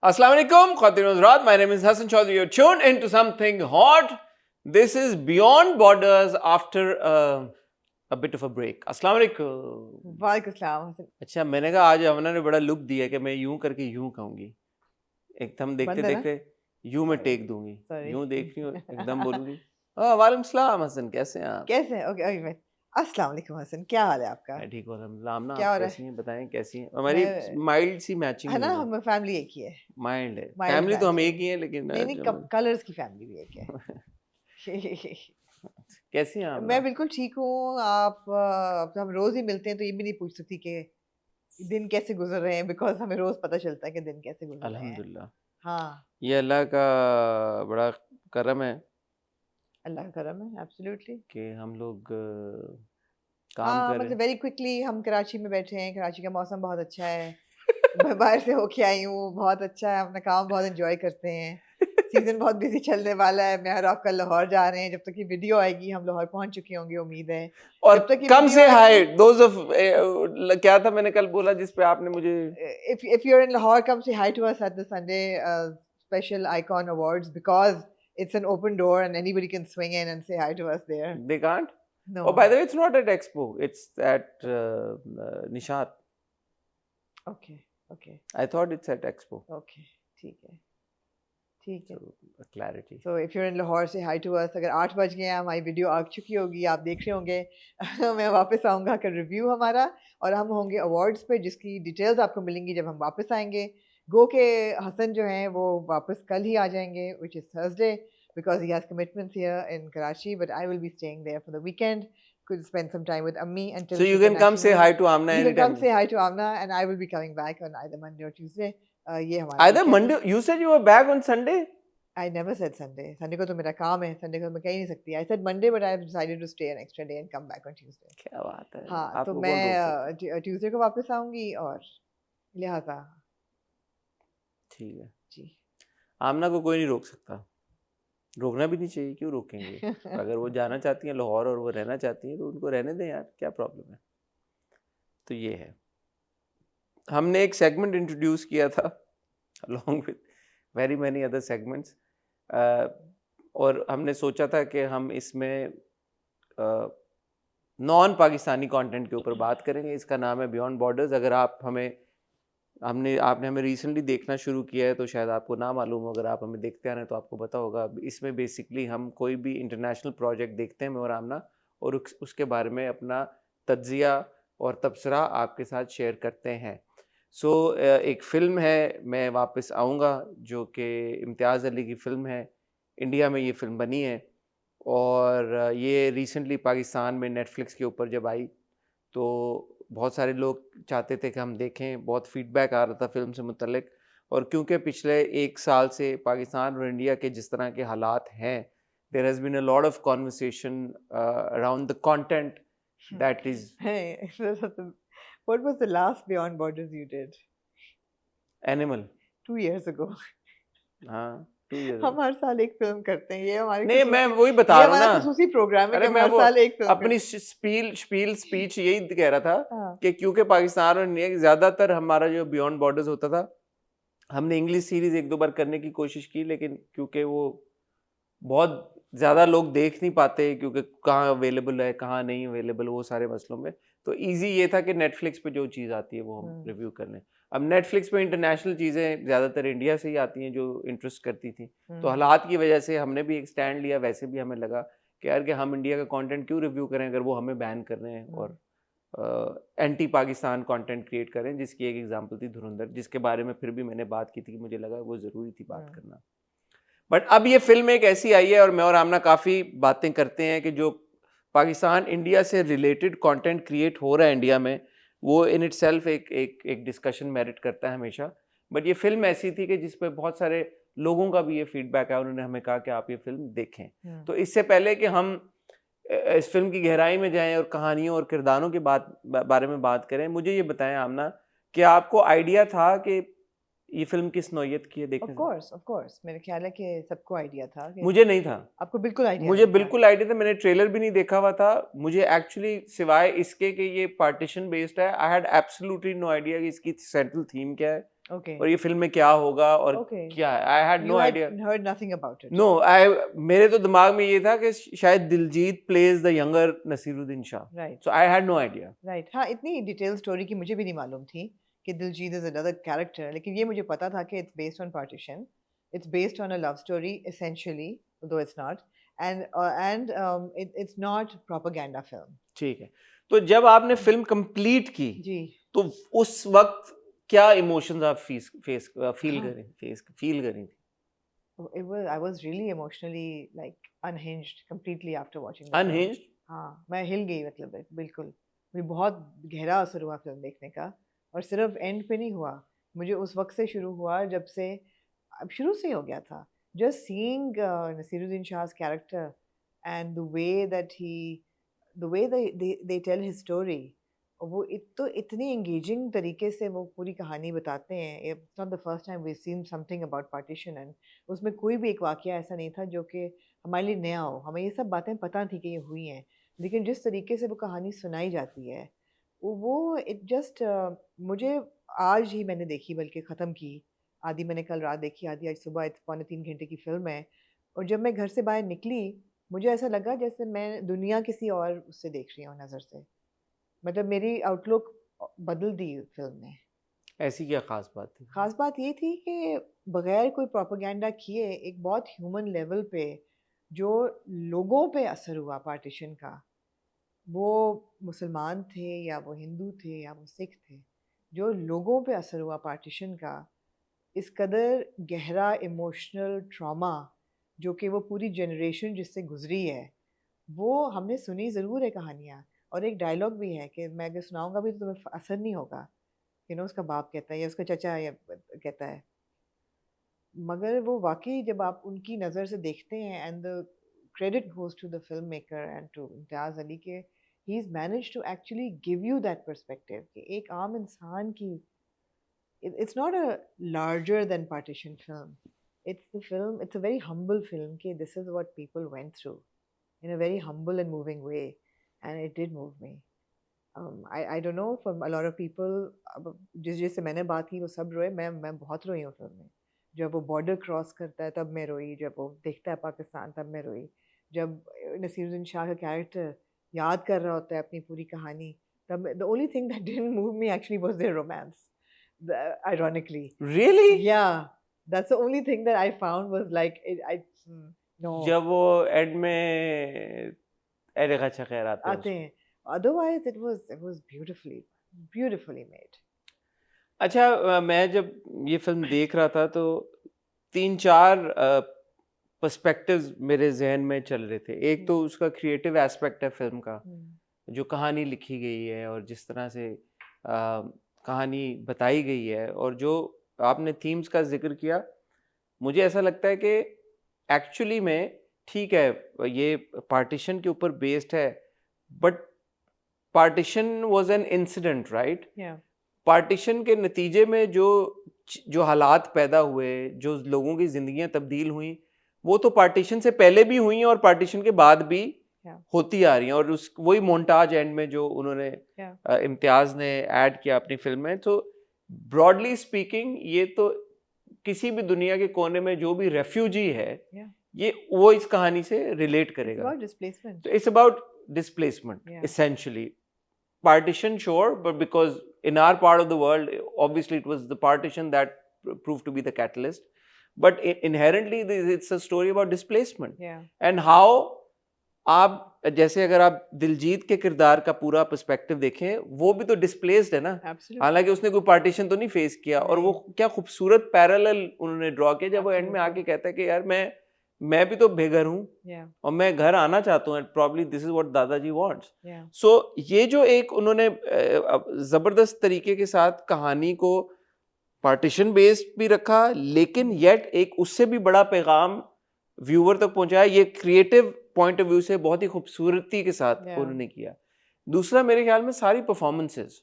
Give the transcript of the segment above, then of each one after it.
Assalamu alaikum, Khawateen Hazrat. My name is Hassan Chaudhry. You're tuned into something hot. This is Beyond Borders after a bit of a break. Assalamu alaikum. वालेकुम सलाम। अच्छा, मैंने कहा आज अमना ने बड़ा look दिया कि मैं यूं करके यूं कहूंगी, एकदम देखते देखते यूं मैं टेक दूंगी, यूं देख रही हूँ एकदम बोलूंगी वालेकुम सलाम हसन, कैसे हैं आप? कैसे हैं? Okay okay. अस्सलाम वालेकुम हसन, क्या हाल है आपका? मैं ठीक हूँ अल्हम्दुलिल्लाह। आमना क्या आप हो रहा कैसी है? हैं, बताएं कैसी हैं? हमारी माइल्ड सी मैचिंग है ना, हुई है। हम फैमिली एक ही है। माइल्ड है, माइल्ड फैमिली तो हम फैमिली एक ही है लेकिन नहीं नहीं, कलर्स की फैमिली भी एक है। कैसी हैं आप? मैं बिल्कुल ठीक हूँ। आप हम रोज ही मिलते हैं तो ये भी नहीं पूछ सकती कि दिन कैसे गुजर रहे हैं, बिकॉज हमें रोज पता चलता है कि दिन कैसे गुजर रहे हैं। अल्हम्दुलिल्लाह, हाँ, ये अल्लाह का बड़ा करम है अल्लाह का करम है, एब्सोल्युटली। कि हम लोग काम हाँ, कर रहे मतलब हैं। वेरी क्विकली हम कराची में बैठे हैं। कराची का मौसम बहुत अच्छा है। मैं बाहर से होके आई हूँ, बहुत अच्छा है। अपना काम बहुत एंजॉय करते हैं। सीजन बहुत बिजी चलने वाला है। मैं और आप कल लाहौर जा रहे हैं। जब तक ये वीडियो आएगी हम लाहौर पहुंच चुके होंगे, उम्मीद है। और जब तक ये कम वीडियो से हाय आएगी, दोज ऑफ क्या था मैंने कल बोला जिस पे आपने मुझे if you're in Lahore, come say hi to us at the Sunday special Icon Awards, because it's an open door and anybody can swing in and say hi to us there. they can't. No. Oh, by the way, it's not at Expo, it's at Nishat. Okay, okay, I thought it's at Expo. okay, ठीक है, ठीक है। So, clarity. So if you're in Lahore, say hi to us. अगर 8 बज गए हैं, हमारी video आ चुकी होगी, आप देख रहे होंगे। मैं वापस आऊँगा कर रिव्यू हमारा, और हम होंगे अवार्ड्स पे, जिसकी डिटेल्स आपको मिलेंगी जब हम वापस आएंगे। गो के हसन जो हैं वो वापस कल ही आ जाएंगे, which is Thursday, because he has commitments here in Karachi, but I will be staying there for the weekend. Could spend some time with Ammi until So you she can come say hi actually to Amna you can come anytime. say hi to Amna, and I will be coming back on either Monday or Tuesday. ये हमारा Either weekend Monday, you said you were back on Sunday? I never said Sunday. Sunday को तो मेरा काम है, Sunday को मैं कह ही नहीं सकती। I said Monday, but I have decided to stay an extra day and come back on Tuesday. क्या बात है, हाँ, तो आपको कौन रोक सकता है? मैं Tuesday को वापस आऊँगी, और लिहाजा ठीक है जी। आमना को कोई नहीं रोक सकता, रोकना भी नहीं चाहिए, क्यों रोकेंगे? अगर वो जाना चाहती हैं लाहौर और वो रहना चाहती हैं तो उनको रहने दें यार, क्या प्रॉब्लम है? तो ये है, हमने एक सेगमेंट इंट्रोड्यूस किया था along with very many other segments, और हमने सोचा था कि हम इसमें नॉन पाकिस्तानी कंटेंट के ऊपर बात करेंगे। इसका नाम है बियॉन्ड बॉर्डर्स। अगर आप आपने हमें रिसेंटली देखना शुरू किया है तो शायद आपको ना मालूम हो, अगर आप हमें देखते आ रहे हैं तो आपको पता होगा। इसमें बेसिकली हम कोई भी इंटरनेशनल प्रोजेक्ट देखते हैं मैं और आमना, और उसके बारे में अपना तज्जिया और तबसरा आपके साथ शेयर करते हैं। सो एक फ़िल्म है मैं वापस आऊँगा, जो कि इम्तियाज़ अली की फ़िल्म है। इंडिया में ये फ़िल्म बनी है और ये रिसेंटली पाकिस्तान में नेटफ्लिक्स के ऊपर जब आई तो बहुत सारे लोग चाहते थे कि हम देखें, बहुत फीडबैक आ रहा था फ़िल्म से मुतल्लिक। और क्योंकि पिछले 1 साल से पाकिस्तान और इंडिया के जिस तरह के हालात हैं, there has been a lot of conversation around the content that is What was the last Beyond Borders you did? Animal. 2 years ago. हाँ, 2 इयर्स हम हर साल एक फिल्म करते हैं। ये हमारी नहीं, मैं वही बता रहा हूँ ना। खसूसी प्रोग्राम है अरे कि हम मैं हर वो साल एक फिल्म अपनी स्पीच यही कह रहा था हाँ। कि क्योंकि पाकिस्तान और इंडिया ज़्यादातर हमारा जो बियॉन्ड बॉर्डर्स होता था, हमने इंग्लिश सीरीज 1-2 बार करने की कोशिश की, लेकिन क्योंकि वो बहुत ज़्यादा लोग देख नहीं पाते, क्योंकि कहाँ अवेलेबल है कहाँ नहीं अवेलेबल, वो सारे मसलों में तो इजी ये था कि नेटफ्लिक्स पे जो चीज़ आती है वो हम रिव्यू कर लें। अब नेटफ्लिक्स पे इंटरनेशनल चीज़ें ज़्यादातर इंडिया से ही आती हैं जो इंटरेस्ट करती थी, तो हालात की वजह से हमने भी एक स्टैंड लिया। वैसे भी हमें लगा कि यार कि हम इंडिया का कंटेंट क्यों रिव्यू करें अगर वो हमें बैन कर रहे हैं और एंटी पाकिस्तान कंटेंट क्रिएट करें, जिसकी एक एग्जांपल थी धुरंधर, जिसके बारे में फिर भी मैंने बात की थी कि मुझे लगा वो ज़रूरी थी बात करना। बट अब ये फिल्म एक ऐसी आई है और मैं और आमना काफ़ी बातें करते हैं कि जो पाकिस्तान इंडिया से रिलेटेड कंटेंट क्रिएट हो रहा है इंडिया में, वो इन इटसेल्फ एक डिस्कशन मेरिट करता है हमेशा। बट ये फिल्म ऐसी थी कि जिस पे बहुत सारे लोगों का भी ये फीडबैक है, उन्होंने हमें कहा कि आप ये फिल्म देखें। तो इससे पहले कि हम इस फिल्म की गहराई में जाएं और कहानियों और किरदारों के बारे में बात करें, मुझे ये बताएं आमना कि आपको आइडिया था कि ये फिल्म किस नौयत की है देखने से? ऑफ कोर्स मेरे ख्याल है कि सबको आइडिया था कि मुझे नहीं था। आपको बिल्कुल आइडिया मुझे बिल्कुल आइडिया था, मैंने ट्रेलर भी नहीं देखा हुआ था। मुझे एक्चुअली सिवाय इसके कि ये पार्टीशन बेस्ड है, I had absolutely no idea कि इसकी सेंट्रल थीम क्या है। Okay. और ये फिल्म में क्या होगा और Okay. क्या है, I had no You had idea. heard nothing about it. No I मेरे तो दिमाग में ये था कि शायद Diljit plays the younger Naseeruddin Shah, Right. So I had no idea. Right. हाँ, इतनी डिटेल स्टोरी की मुझे भी नहीं मालूम थी कि दिलजीत इज अनदर कैरेक्टर, लेकिन ये मुझे पता था कि it's based on partition, it's based on a love story essentially, though it's not, and it's not propaganda film. ठीक है, तो जब आपने फिल्म कंप्लीट की जी। तो उस वक्त क्या इमोशंस आप फील हाँ। करी थी? I was really emotionally like unhinged completely after watching the film. Unhinged? हाँ, मैं हिल गई, मतलब बिल्कुल। मुझे बहुत गहरा असर हुआ फिल्म देखने का, और सिर्फ एंड पे नहीं हुआ, मुझे उस वक्त से शुरू हुआ जब से, अब शुरू से ही हो गया था, just seeing Naseeruddin Shah's character and the way that they tell his story, वो तो इतनी एंगेजिंग तरीके से वो पूरी कहानी बताते हैं। It's not the first time we seen something about partition, and उसमें कोई भी एक वाकया ऐसा नहीं था जो कि हमारे लिए नया हो। हमें ये सब बातें पता थी कि ये हुई हैं, लेकिन जिस तरीके से वो कहानी सुनाई जाती है, वो इट जस्ट, मुझे आज ही मैंने देखी, बल्कि ख़त्म की। आधी मैंने कल रात देखी, आधी आज सुबह। 3.25 घंटे की फ़िल्म है, और जब मैं घर से बाहर निकली, मुझे ऐसा लगा जैसे मैं दुनिया किसी और उससे देख रही हूँ नज़र से। मतलब मेरी आउटलुक बदल दी फ़िल्म ने। ऐसी क्या खास बात थी? ख़ास बात ये थी कि बगैर कोई प्रोपेगेंडा किए एक बहुत ह्यूमन लेवल पे जो लोगों पे असर हुआ पार्टीशन का, वो मुसलमान थे या वो हिंदू थे या वो सिख थे, जो लोगों पे असर हुआ पार्टीशन का, इस कदर गहरा इमोशनल ट्रॉमा जो कि वो पूरी जनरेशन जिससे गुजरी है, वो हमने सुनी ज़रूर है कहानियाँ, और एक डायलॉग भी है कि मैं अगर सुनाऊंगा भी तो तुम्हें असर नहीं होगा, उसका बाप कहता है या उसका चचा या कहता है, मगर वो वाकई जब आप उनकी नज़र से देखते हैं, and the credit goes to the film maker and to Imtiaz Ali के he is manage to actually give you that perspective कि एक आम इंसान की, it's not a larger than partition film, it's a very humble film कि this is what people went through in a very humble and moving way, and it did move me. I don't know, for a lot of people, अब जिससे मैंने बात की वो सब रोए, मैं बहुत रोई हूँ फिल्म में। जब वो बॉर्डर क्रॉस करता है तब मैं रोई, जब वो देखता है पाकिस्तान तब मैं रोई, जब नसीरुद्दीन शाह का कैरेक्टर याद कर रहा होता है अपनी पूरी कहानी, तब the only thing that didn't move me actually was their romance, ironically. Really? Yeah, that's the only thing that I found was like no. जब वो एंड में एरिका खैर आते आते हैं, otherwise it was beautifully made. अच्छा, मैं जब ये फिल्म देख रहा था तो 3-4 पर्सपेक्टिव्स मेरे जहन में चल रहे थे। एक तो उसका क्रिएटिव एस्पेक्ट है फिल्म का, जो कहानी लिखी गई है और जिस तरह से कहानी बताई गई है, और जो आपने थीम्स का जिक्र किया, मुझे ऐसा लगता है कि एक्चुअली में ठीक है ये पार्टीशन के ऊपर बेस्ड है, but partition was an incident, right? Partition के नतीजे में जो हालात पैदा हुए, जो लोगों की जिंदगियां तब्दील हुई, वो तो पार्टीशन से पहले भी हुई और पार्टीशन के बाद भी होती आ रही हैं। और उस वही मोन्टाज एंड में जो उन्होंने इम्तियाज ने ऐड किया अपनी फिल्म में, तो ब्रॉडली स्पीकिंग ये तो किसी भी दुनिया के कोने में जो भी रेफ्यूजी है, ये वो इस कहानी से रिलेट करेगा। तो it's about displacement essentially. Partition, sure, but because in our part of the world, obviously it was the partition that proved to be the catalyst, but inherently it's a story about displacement. And how आप जैसे अगर आप दिलजीत के किरदार का पूरा perspective देखें, वो भी तो डिस्प्लेस्ड है ना, हालांकि उसने कोई पार्टीशन तो नहीं फेस किया, और वो क्या खूबसूरत पैरेलल उन्होंने ड्रॉ किया जब वो एंड में आके कहता है कि यार मैं भी तो बेघर हूँ और मैं घर आना चाहता हूँ, प्रॉब्ली दिस इज व्हाट दादाजी वांट्स। सो ये जो एक उन्होंने जबरदस्त तरीके के साथ कहानी को पार्टीशन बेस्ड भी रखा, लेकिन येट एक उससे भी बड़ा पैगाम व्यूअर तक पहुंचाया, ये क्रिएटिव पॉइंट ऑफ व्यू से बहुत ही खूबसूरती के साथ उन्होंने किया। दूसरा मेरे ख्याल में सारी परफॉर्मेंसेस,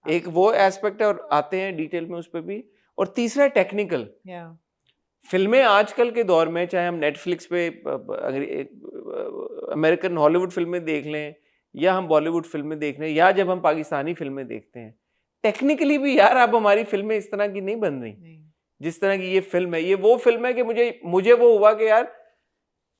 एक वो एस्पेक्ट है और आते हैं डिटेल में उस पर भी, और तीसरा टेक्निकल। फिल्में आजकल के दौर में, चाहे हम नेटफ्लिक्स पे अमेरिकन हॉलीवुड फिल्में देख लें या हम बॉलीवुड फिल्में देख लें या जब हम पाकिस्तानी फिल्में देखते हैं, टेक्निकली भी यार अब हमारी फिल्में इस तरह की नहीं बन रही नहीं जिस तरह की ये फिल्म है। ये वो फिल्म है कि मुझे वो हुआ कि यार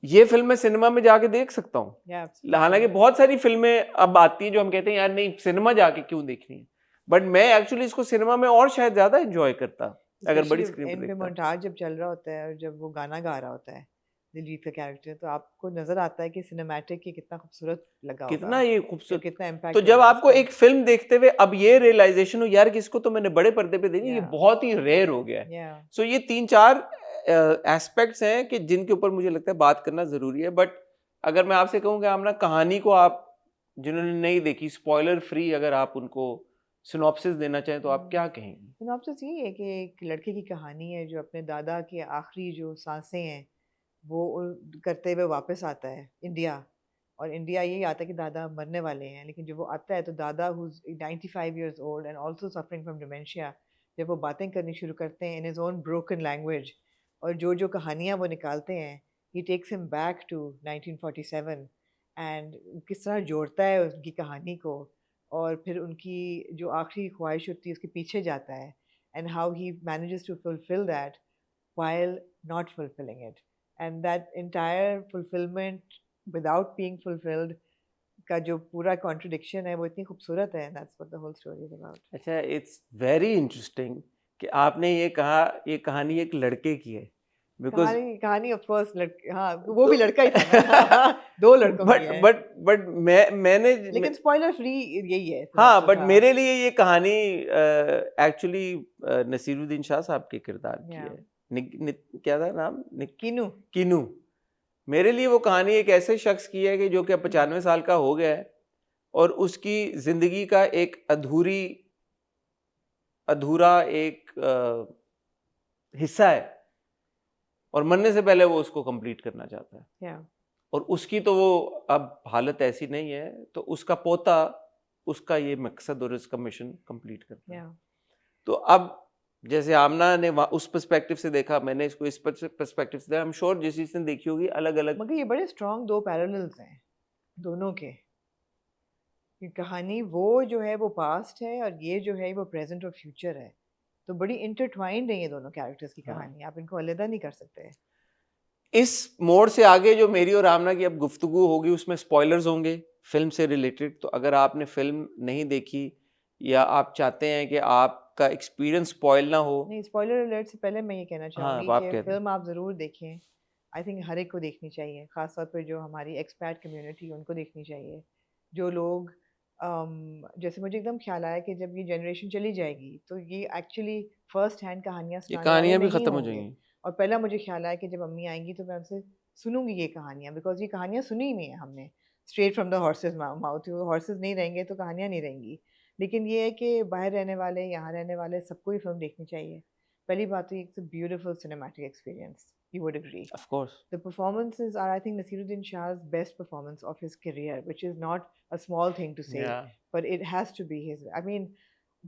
ये फिल्म मैं सिनेमा में जाके देख सकता हूँ। या हालांकि बहुत सारी फिल्में अब आती हैं जो हम कहते हैं यार नहीं सिनेमा जाके क्यों देखनी है, बट मैं एक्चुअली इसको सिनेमा में और शायद ज्यादा एंजॉय करता अगर बड़ी स्क्रीन पे एंड पे देखता। मोन्टाज जब चल रहा होता है और जब वो गाना गा रहा होता है दिलजीत का कैरेक्टर, तो आपको नजर आता है कि सिनेमैटिक की कितना खूबसूरत लगा होगा, कितना ये या खूबसूरत। कितना तो इम्पैक्ट जब होगा आपको इसका। एक फिल्म देखते हुए अब ये रियलाइजेशन हो यार कि इसको तो मैंने बड़े पर्दे पे देखी, ये या बहुत ही रेयर हो गया है। या सो ये 3-4 एस्पेक्ट्स हैं कि जिनके ऊपर मुझे लगता है बात करना जरूरी है। बट अगर मैं आपसे कहूँ कि आमना कहानी को आप जिन्होंने नहीं देखी स्पॉइलर फ्री अगर आप उनको सिनॉप्सिस देना चाहें तो आप क्या कहेंगे? सिनॉप्सिस यही है कि एक लड़के की कहानी है जो अपने दादा के आखिरी जो सांसें हैं वो करते हुए वापस आता है इंडिया। और इंडिया यही आता है कि दादा मरने वाले हैं, लेकिन जब वो आता है तो दादा who's 95 years old and also suffering from dementia, जब वो बातें करनी शुरू करते हैं in his own broken language, और जो जो कहानियाँ वो निकालते हैं, he takes him back to 1947 and किस तरह जोड़ता है उनकी कहानी को, और फिर उनकी जो आखिरी ख्वाहिश होती है उसके पीछे जाता है, and how he manages to fulfil that while not fulfilling it, and that entire fulfillment without being fulfilled का जो पूरा contradiction है वो इतनी खूबसूरत है, and that's what the whole story is about. अच्छा, इट्स वेरी इंटरेस्टिंग कि आपने ये कहा ये कहानी एक लड़के की है बिकॉज कहानी कहानी ऑफ कोर्स लड़के, हाँ वो भी लड़का ही था ना दो लड़कों की बट है, बट बट मैंने लेकिन स्पॉइलर फ्री यही है हाँ synopsis, बट हाँ मेरे लिए ये कहानी एक्चुअली नसीरुद्दीन शाह साहब के किरदार की yeah. है। क्या था नाम? कीनू कीनू। मेरे लिए वो कहानी एक ऐसे शख्स की है कि जो कि अब 95 साल का हो गया है और उसकी जिंदगी का एक अधूरा एक हिस्सा है और मरने से पहले वो उसको कंप्लीट करना चाहता है। yeah. और उसकी तो वो अब हालत ऐसी नहीं है तो उसका पोता उसका ये मकसद और इसका मिशन कंप्लीट करता है। yeah. तो अब जैसे आमना ने उस पर्सपेक्टिव से देखा, मैंने इसको इस पर्सपेक्टिव से देखा। आई एम श्योर जिस जिसने देखी होगी अलग अलग। मगर ये बड़े स्ट्रॉन्ग दो पैरेलल्स हैं दोनों के, कि कहानी वो जो है वो पास्ट है और ये जो है वो प्रेजेंट और फ्यूचर है, तो बड़ी इंटरट्वाइंड है ये दोनों कैरेक्टर्स की हाँ। कहानी, आप इनको अलग नहीं कर सकते। इस मोड़ से आगे जो मेरी और आमना की अब गुफ्तगू होगी उसमें स्पॉयलर्स होंगे फिल्म से रिलेटेड। तो अगर आपने फिल्म नहीं देखी या आप चाहते हैं कि आपका एक्सपीरियंस स्पॉइल ना हो। नहीं, स्पॉइलर अलर्ट से पहले मैं ये कहना हाँ चाहूँगी आप कि कह दें। फिल्म आप ज़रूर देखें। आई थिंक हर एक को देखनी चाहिए, ख़ास तौर पे जो हमारी एक्सपैट कम्युनिटी उनको देखनी चाहिए। जो लोग जैसे मुझे एकदम ख्याल आया कि जब ये जनरेशन चली जाएगी तो ये एक्चुअली फर्स्ट हैंड कहानियाँ ये सुनाने वाले कहानियां भी नहीं खत्म हो होंगे। जाएंगी। और पहला मुझे ख्याल आया कि जब अम्मी आएंगी तो मैं उनसे सुनूंगी ये कहानियाँ, बिकॉज ये कहानियाँ सुनी नहीं है हमने straight from the horses mouth. Horses नहीं रहेंगे तो कहानियाँ नहीं रहेंगी। लेकिन ये है कि बाहर रहने वाले यहाँ रहने वाले सबको ही फिल्म देखनी चाहिए। पहली बात तो it's a beautiful cinematic experience, you would agree. Of course. The performances are, I think, Nasiruddin Shah's best performance of his career, which is not a small thing to say, या but it has to be his. I mean,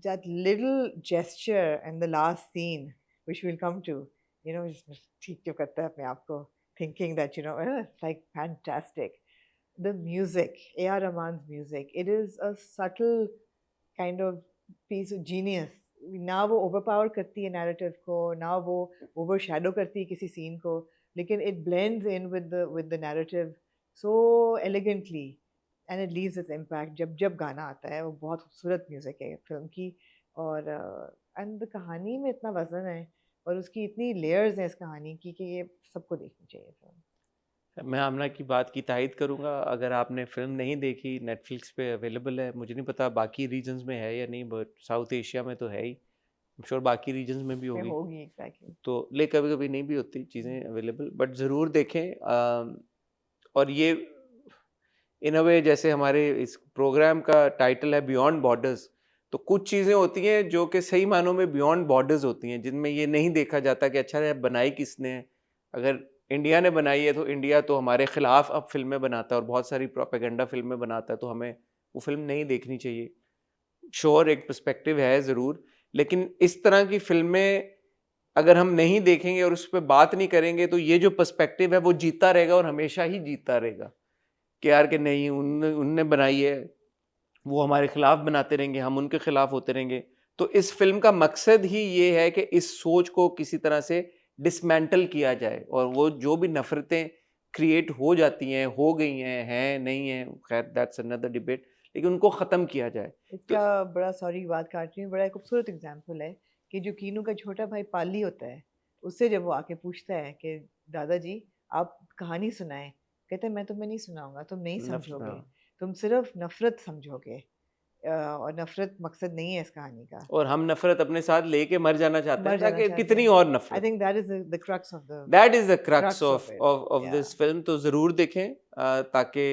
that little gesture in the last scene, which we'll come to, you know, just ठीक जो करता है अपने आप को, thinking that, you know, it's like fantastic. The music, A.R. Rahman's music, it is a subtle kind of piece of genius. ना वो overpower करती है नैरेटिव को, ना वो ओवरशैडो करती है किसी सीन को, लेकिन it blends in with the narrative so elegantly and it leaves its impact. जब जब गाना आता है वो बहुत खूबसूरत म्यूजिक है फिल्म की, और एंड द कहानी में इतना वजन है और उसकी इतनी लेयर्स हैं इस कहानी की कि ये सबको देखनी चाहिए फिल्म। मैं आमना की बात की तायद करूंगा। अगर आपने फिल्म नहीं देखी नेटफ्लिक्स पे अवेलेबल है, मुझे नहीं पता बाकी रीजन्स में है या नहीं, बट साउथ एशिया में तो है ही, श्योर बाकी रीजन्स में भी में होगी। होगी एग्जैक्टली। तो ले कभी कभी नहीं भी होती चीज़ें अवेलेबल, बट ज़रूर देखें। और ये इन अ वे जैसे हमारे इस प्रोग्राम का टाइटल है बियॉन्ड बॉर्डर्स, तो कुछ चीज़ें होती हैं जो कि सही मानों में बियॉन्ड बॉर्डर्स होती हैं, जिनमें ये नहीं देखा जाता कि अच्छा यार बनाई किसने है। अगर इंडिया ने बनाई है तो इंडिया तो हमारे खिलाफ अब फिल्में बनाता है और बहुत सारी प्रोपेगेंडा फिल्में बनाता है, तो हमें वो फिल्म नहीं देखनी चाहिए। श्योर एक पर्सपेक्टिव है ज़रूर, लेकिन इस तरह की फिल्में अगर हम नहीं देखेंगे और उस पर बात नहीं करेंगे तो ये जो पर्सपेक्टिव है वो जीता रहेगा और हमेशा ही जीता रहेगा कि यार कि नहीं उनने उनने बनाई है, वो हमारे खिलाफ बनाते रहेंगे, हम उनके खिलाफ होते रहेंगे। तो इस फिल्म का मकसद ही ये है कि इस सोच को किसी तरह से डिसमेंटल किया जाए और वो जो भी नफरतें क्रिएट हो जाती हैं, हो गई हैं, नहीं हैं, खैर दैट्स अनदर डिबेट, लेकिन उनको ख़त्म किया जाए। तो इसका बड़ा सॉरी बात काट रही हूँ, बड़ा खूबसूरत एग्जाम्पल है कि जो कीनू का छोटा भाई पाली होता है, उससे जब वो आके पूछता है कि दादाजी आप कहानी सुनाएं, कहते हैं मैं तुम्हें नहीं सुनाऊंगा, तुम नहीं समझोगे, हाँ। तुम सिर्फ नफरत समझोगे, और नफरत मकसद नहीं है इस कहानी का। और हम नफरत अपने साथ लेके मर जाना चाहते मर हैं, जाना ताकि चाहते कितनी हैं। और आई नफरत। Think that is the crux of the that is the crux crux of of it. Of या दिस फिल्म। तो जरूर देखें, ताकि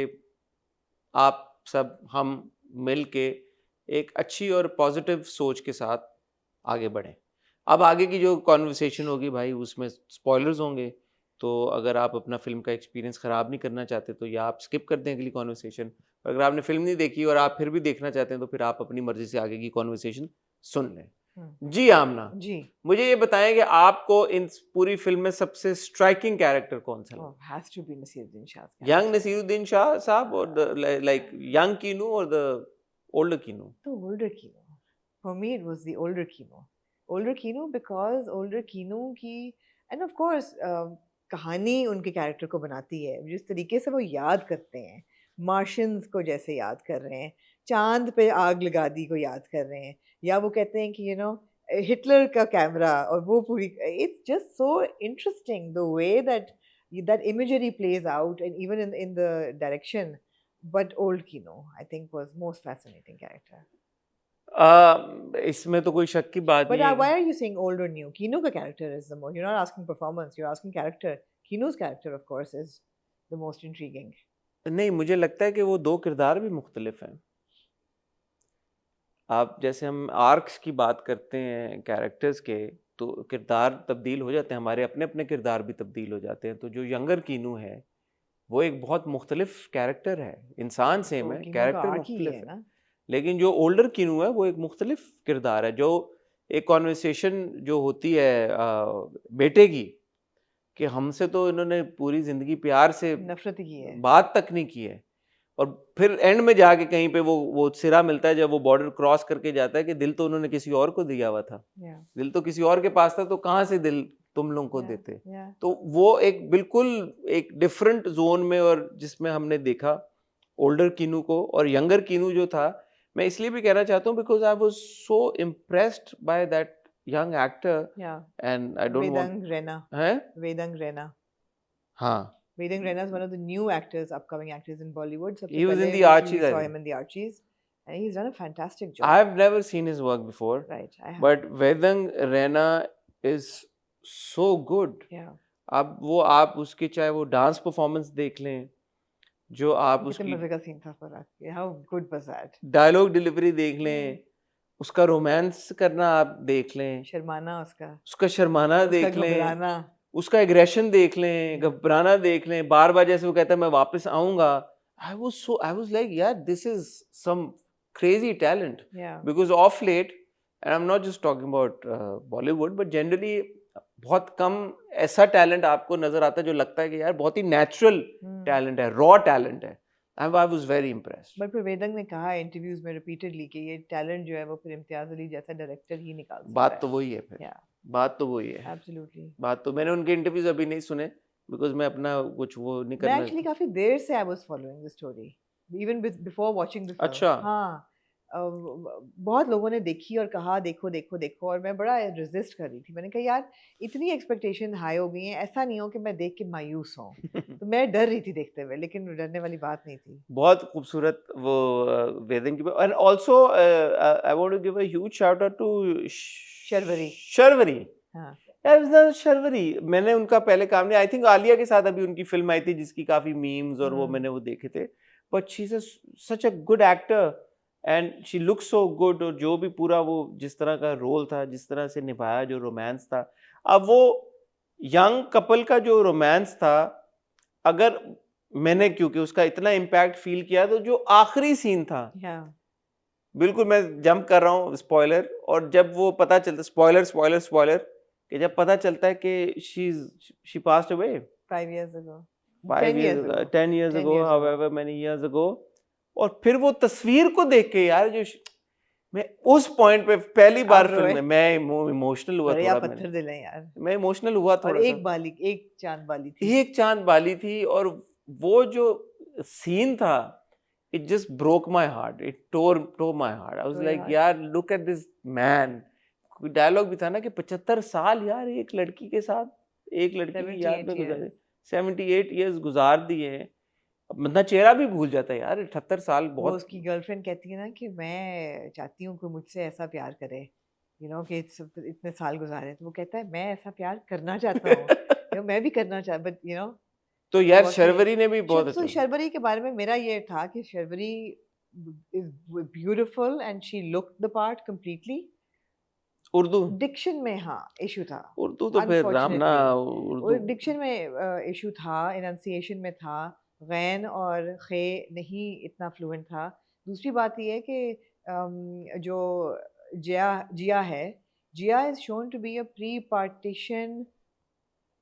आप सब हम मिल के एक अच्छी और पॉजिटिव सोच के साथ आगे बढ़ें। अब आगे की जो कॉन्वर्सेशन होगी भाई, उसमें स्पॉयलर्स होंगे, तो अगर आप अपना फिल्म का एक्सपीरियंस ख़राब नहीं करना चाहते तो या आप स्किप कर दें अगली कॉन्वर्सेशन। अगर आपने फिल्म नहीं देखी और आप फिर भी देखना चाहते हैं तो फिर आप अपनी मर्ज़ी से आगे की कॉन्वर्सेशन सुन लें। जी आमना, जी मुझे ये बताएं कि आपको इन पूरी फिल्म में सबसे स्ट्राइकिंग कैरेक्टर कौन सा लगा? Has to be Naseeruddin Shah young Naseeruddin Shah sahab और द लाइक यंग कीनू और the older Keanu? the older Kino. For me, it was the older Kino. Older Kino because older Kino की and of course कहानी उनके character को बनाती है, जिस तरीके से वो याद करते हैं, मार्शियंस को जैसे याद कर रहे हैं, चांद पे आग लगा दी को याद कर रहे हैं, या वो कहते हैं कि हिटलर का कैमरा और वो पूरी, it's just so interesting the way that imagery plays out and even in the direction. But old Kino, I think, was most fascinating character. इसमें तो कोई शक की बात But नहीं है why are you saying old or new? Kino का character is the most. You're not asking performance. You're asking character. Kino's character, of course, is the most intriguing. नहीं, मुझे लगता है कि वो दो किरदार भी मुख्तलिफ हैं। आप जैसे हम आर्क्स की बात करते हैं कैरेक्टर्स के, तो किरदार तब्दील हो जाते हैं, हमारे अपने अपने किरदार भी तब्दील हो जाते हैं। तो जो यंगर कीनू है वो एक बहुत मुख्तलिफ कैरेक्टर है, इंसान सेम तो है, Kino का कैरेक्टर arc ही मुख्तलिफ है है। ना? लेकिन जो ओल्डर कीनू है वो एक मुख्तलिफ किरदार है, जो एक कॉन्वर्सेशन जो होती है बेटे की, कि हमसे तो इन्होंने पूरी ज़िंदगी प्यार से नफरत ही है। बात तक नहीं की है, और फिर एंड में जाके कहीं पे वो सिरा मिलता है जब वो बॉर्डर क्रॉस करके जाता है कि दिल तो उन्होंने किसी और को दिया हुआ था, Yeah, दिल तो किसी और के पास था, तो कहाँ से दिल तुम लोगों को yeah, देते। yeah. तो वो एक बिल्कुल एक डिफरेंट जोन में, और जिसमें हमने देखा ओल्डर कीनू को और यंगर कीनू जो था। मैं इसलिए भी कहना चाहता हूँ because I was so impressed by that young actor, Yeah. And I don't want Vedang Rena. है। Vedang Rena. हाँ, Vedang Rena is one of the new actors, upcoming actors in Bollywood. सबसे he was in पहले the we Archies, I saw think. him in the Archies, and he's done a fantastic I job. have never seen his work before, Right, I have. but Vedang Rena is so good. Yeah. अब वो आप उसकी चाहे वो dance performance देख लें, जो आप कितने उसकी मजे का सीन था फराक, how good was that? Dialogue delivery देख लें, उसका रोमांस करना आप देख लें, शर्माना उसका उसका शर्माना उसका देख लें, घबराना। उसका एग्रेशन देख लें, Yeah. घबराना देख लें, बार बार जैसे वो कहता है मैं वापस आऊंगा। I was like, यार this is some crazy talent, Yeah. because of late, and I'm not just talking about Bollywood, but generally बहुत कम ऐसा टैलेंट आपको नजर आता है जो लगता है कि यार बहुत ही नेचुरल टैलेंट है, रॉ टैलेंट है। I was very impressed. But फिर वेदंग ने कहा इंटरव्यूज में रिपीटेडली कि ये टैलेंट जो है वो फिर इम्तियाज अली जैसा डायरेक्टर ही निकाल सकता बात तो वही है फिर, Yeah, बात तो वही है, एब्सोल्युटली। बात तो मैंने उनके इंटरव्यूज अभी नहीं सुने बिकॉज मैं अपना कुछ वो नहीं मैं करना। एक्चुअली काफी देर से I was following the story even before watching the film. अच्छा। हाँ, बहुत लोगों ने देखी और कहा देखो देखो देखो, और मैं बड़ा रेजिस्ट कर रही थी। मैंने कहा यार इतनी एक्सपेक्टेशन हाई हो गई है, ऐसा नहीं हो कि मैं देख के मायूस हूँ। तो मैं डर रही थी देखते हुए, लेकिन डरने वाली बात नहीं थी। बहुत खूबसूरत वो वेदन की, and also I want to give a huge shout out to Sharvari. Sharvari. हाँ, यार शर्वरी, मैंने उनका पहले काम नहीं, आई थिंक आलिया के साथ अभी उनकी फिल्म आई थी जिसकी काफी मीम्स और वो मैंने वो देखे थे, but she is such a good actor and she look so good. और जो भी पूरा वो जिस तरह का रोल था, जिस तरह से निभाया, जो रोमांस था, अब वो यंग कपल का जो रोमांस था, अगर मैंने क्योंकि उसका इतना इम्पैक्ट फील किया, तो जो आखिरी सीन था, बिल्कुल मैं जंप कर रहा हूँ स्पॉइलर, और जब वो पता चलता, स्पॉइलर स्पॉइलर स्पॉइलर, कि जब पता चलता है कि she passed away 5 years ago, 5 years ago, 10 years ago, however many years ago, और फिर वो तस्वीर को देख के यार जो मैं उस पॉइंट पे पहली बार आप फिल्म रोए? में मैं इमोशनल हुआ अरे थोड़ा आप मैंने पत्थर दिल हैं यार। मैं इमोशनल हुआ और थोड़ा सा एक चाँद वाली थी। एक चांद बाली थी और वो जो सीन था it just broke my heart it tore my heart I was तो लाइक यार यार look at this man dialogue भी था ना कि 75 साल यार एक लड़की के साथ एक लड़की की याद 78 में गुजारे इयर्स। 78 इयर्स गुजार दिए हैं अब बंदा चेहरा भी भूल जाता है यार 78 साल वो बहुत उसकी गर्लफ्रेंड कहती है ना कि मैं चाहती हूँ कोई मुझसे ऐसा प्यार करे, कि इतने साल गुजारे, तो वो कहता है मैं ऐसा प्यार करना चाहता हूँ, मैं भी करना चाह बट तो वो यार वाकई शर्वरी ने भी बहुत तो अच्छा शर्वरी के बारे में मेरा ये था कि Sharvari is beautiful and she look the part completely. Urdu diction में हाँ इशू था, उर्दू तो फिर राम ना अनफॉर्चुनेटली। उर्दू और डिक्शन में इशू था, इनंसिएशन में था, गैन और खे नहीं इतना फ्लुएंट था। दूसरी बात ये है कि जो जिया जिया है, Jiya is shown to be a pre partition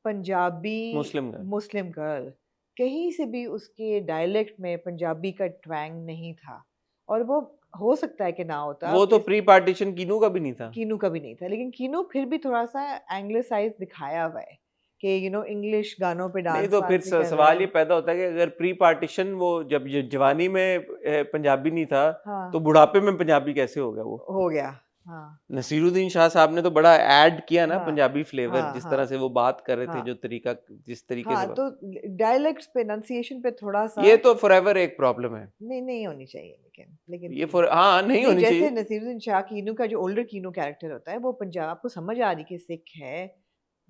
Punjabi Muslim का मुस्लिम गर्ल। कहीं से भी उसके डायलेक्ट में पंजाबी का ट्वैंग नहीं था, और वो हो सकता है कि ना होता। वो तो प्री पार्टीशन कीनू का भी नहीं था कीनू का भी नहीं था, लेकिन कीनू फिर भी थोड़ा-सा एंग्लिसाइज़ दिखाया हुआ है कि इंग्लिश गानों पे नहीं डांस तो फिर वांस भी कर रहा सवाल है। ये पैदा होता है कि अगर प्री पार्टीशन वो जब जवानी में पंजाबी नहीं था हाँ, तो बुढ़ापे में पंजाबी कैसे हो गया वो हो गया। हाँ, नसीरुद्दीन शाह साहब ने तो बड़ा ऐड किया ना हाँ, पंजाबी फ्लेवर हाँ, जिस तरह हाँ, से वो बात कर रहे थे हाँ, जो तरीका जिस तरीके हाँ, से तो डायलेक्ट्स पे एनंसिएशन पे थोड़ा-सा ये तो फॉरएवर एक प्रॉब्लम है नहीं होनी चाहिए, लेकिन ये थी। फॉर हाँ नहीं नहीं, होनी जैसे चाहिए नसीरुद्दीन शाह कीनू का जो ओल्डर कीनू कैरेक्टर होता है, वो पंजाब आपको समझ आ रही कि सिख है,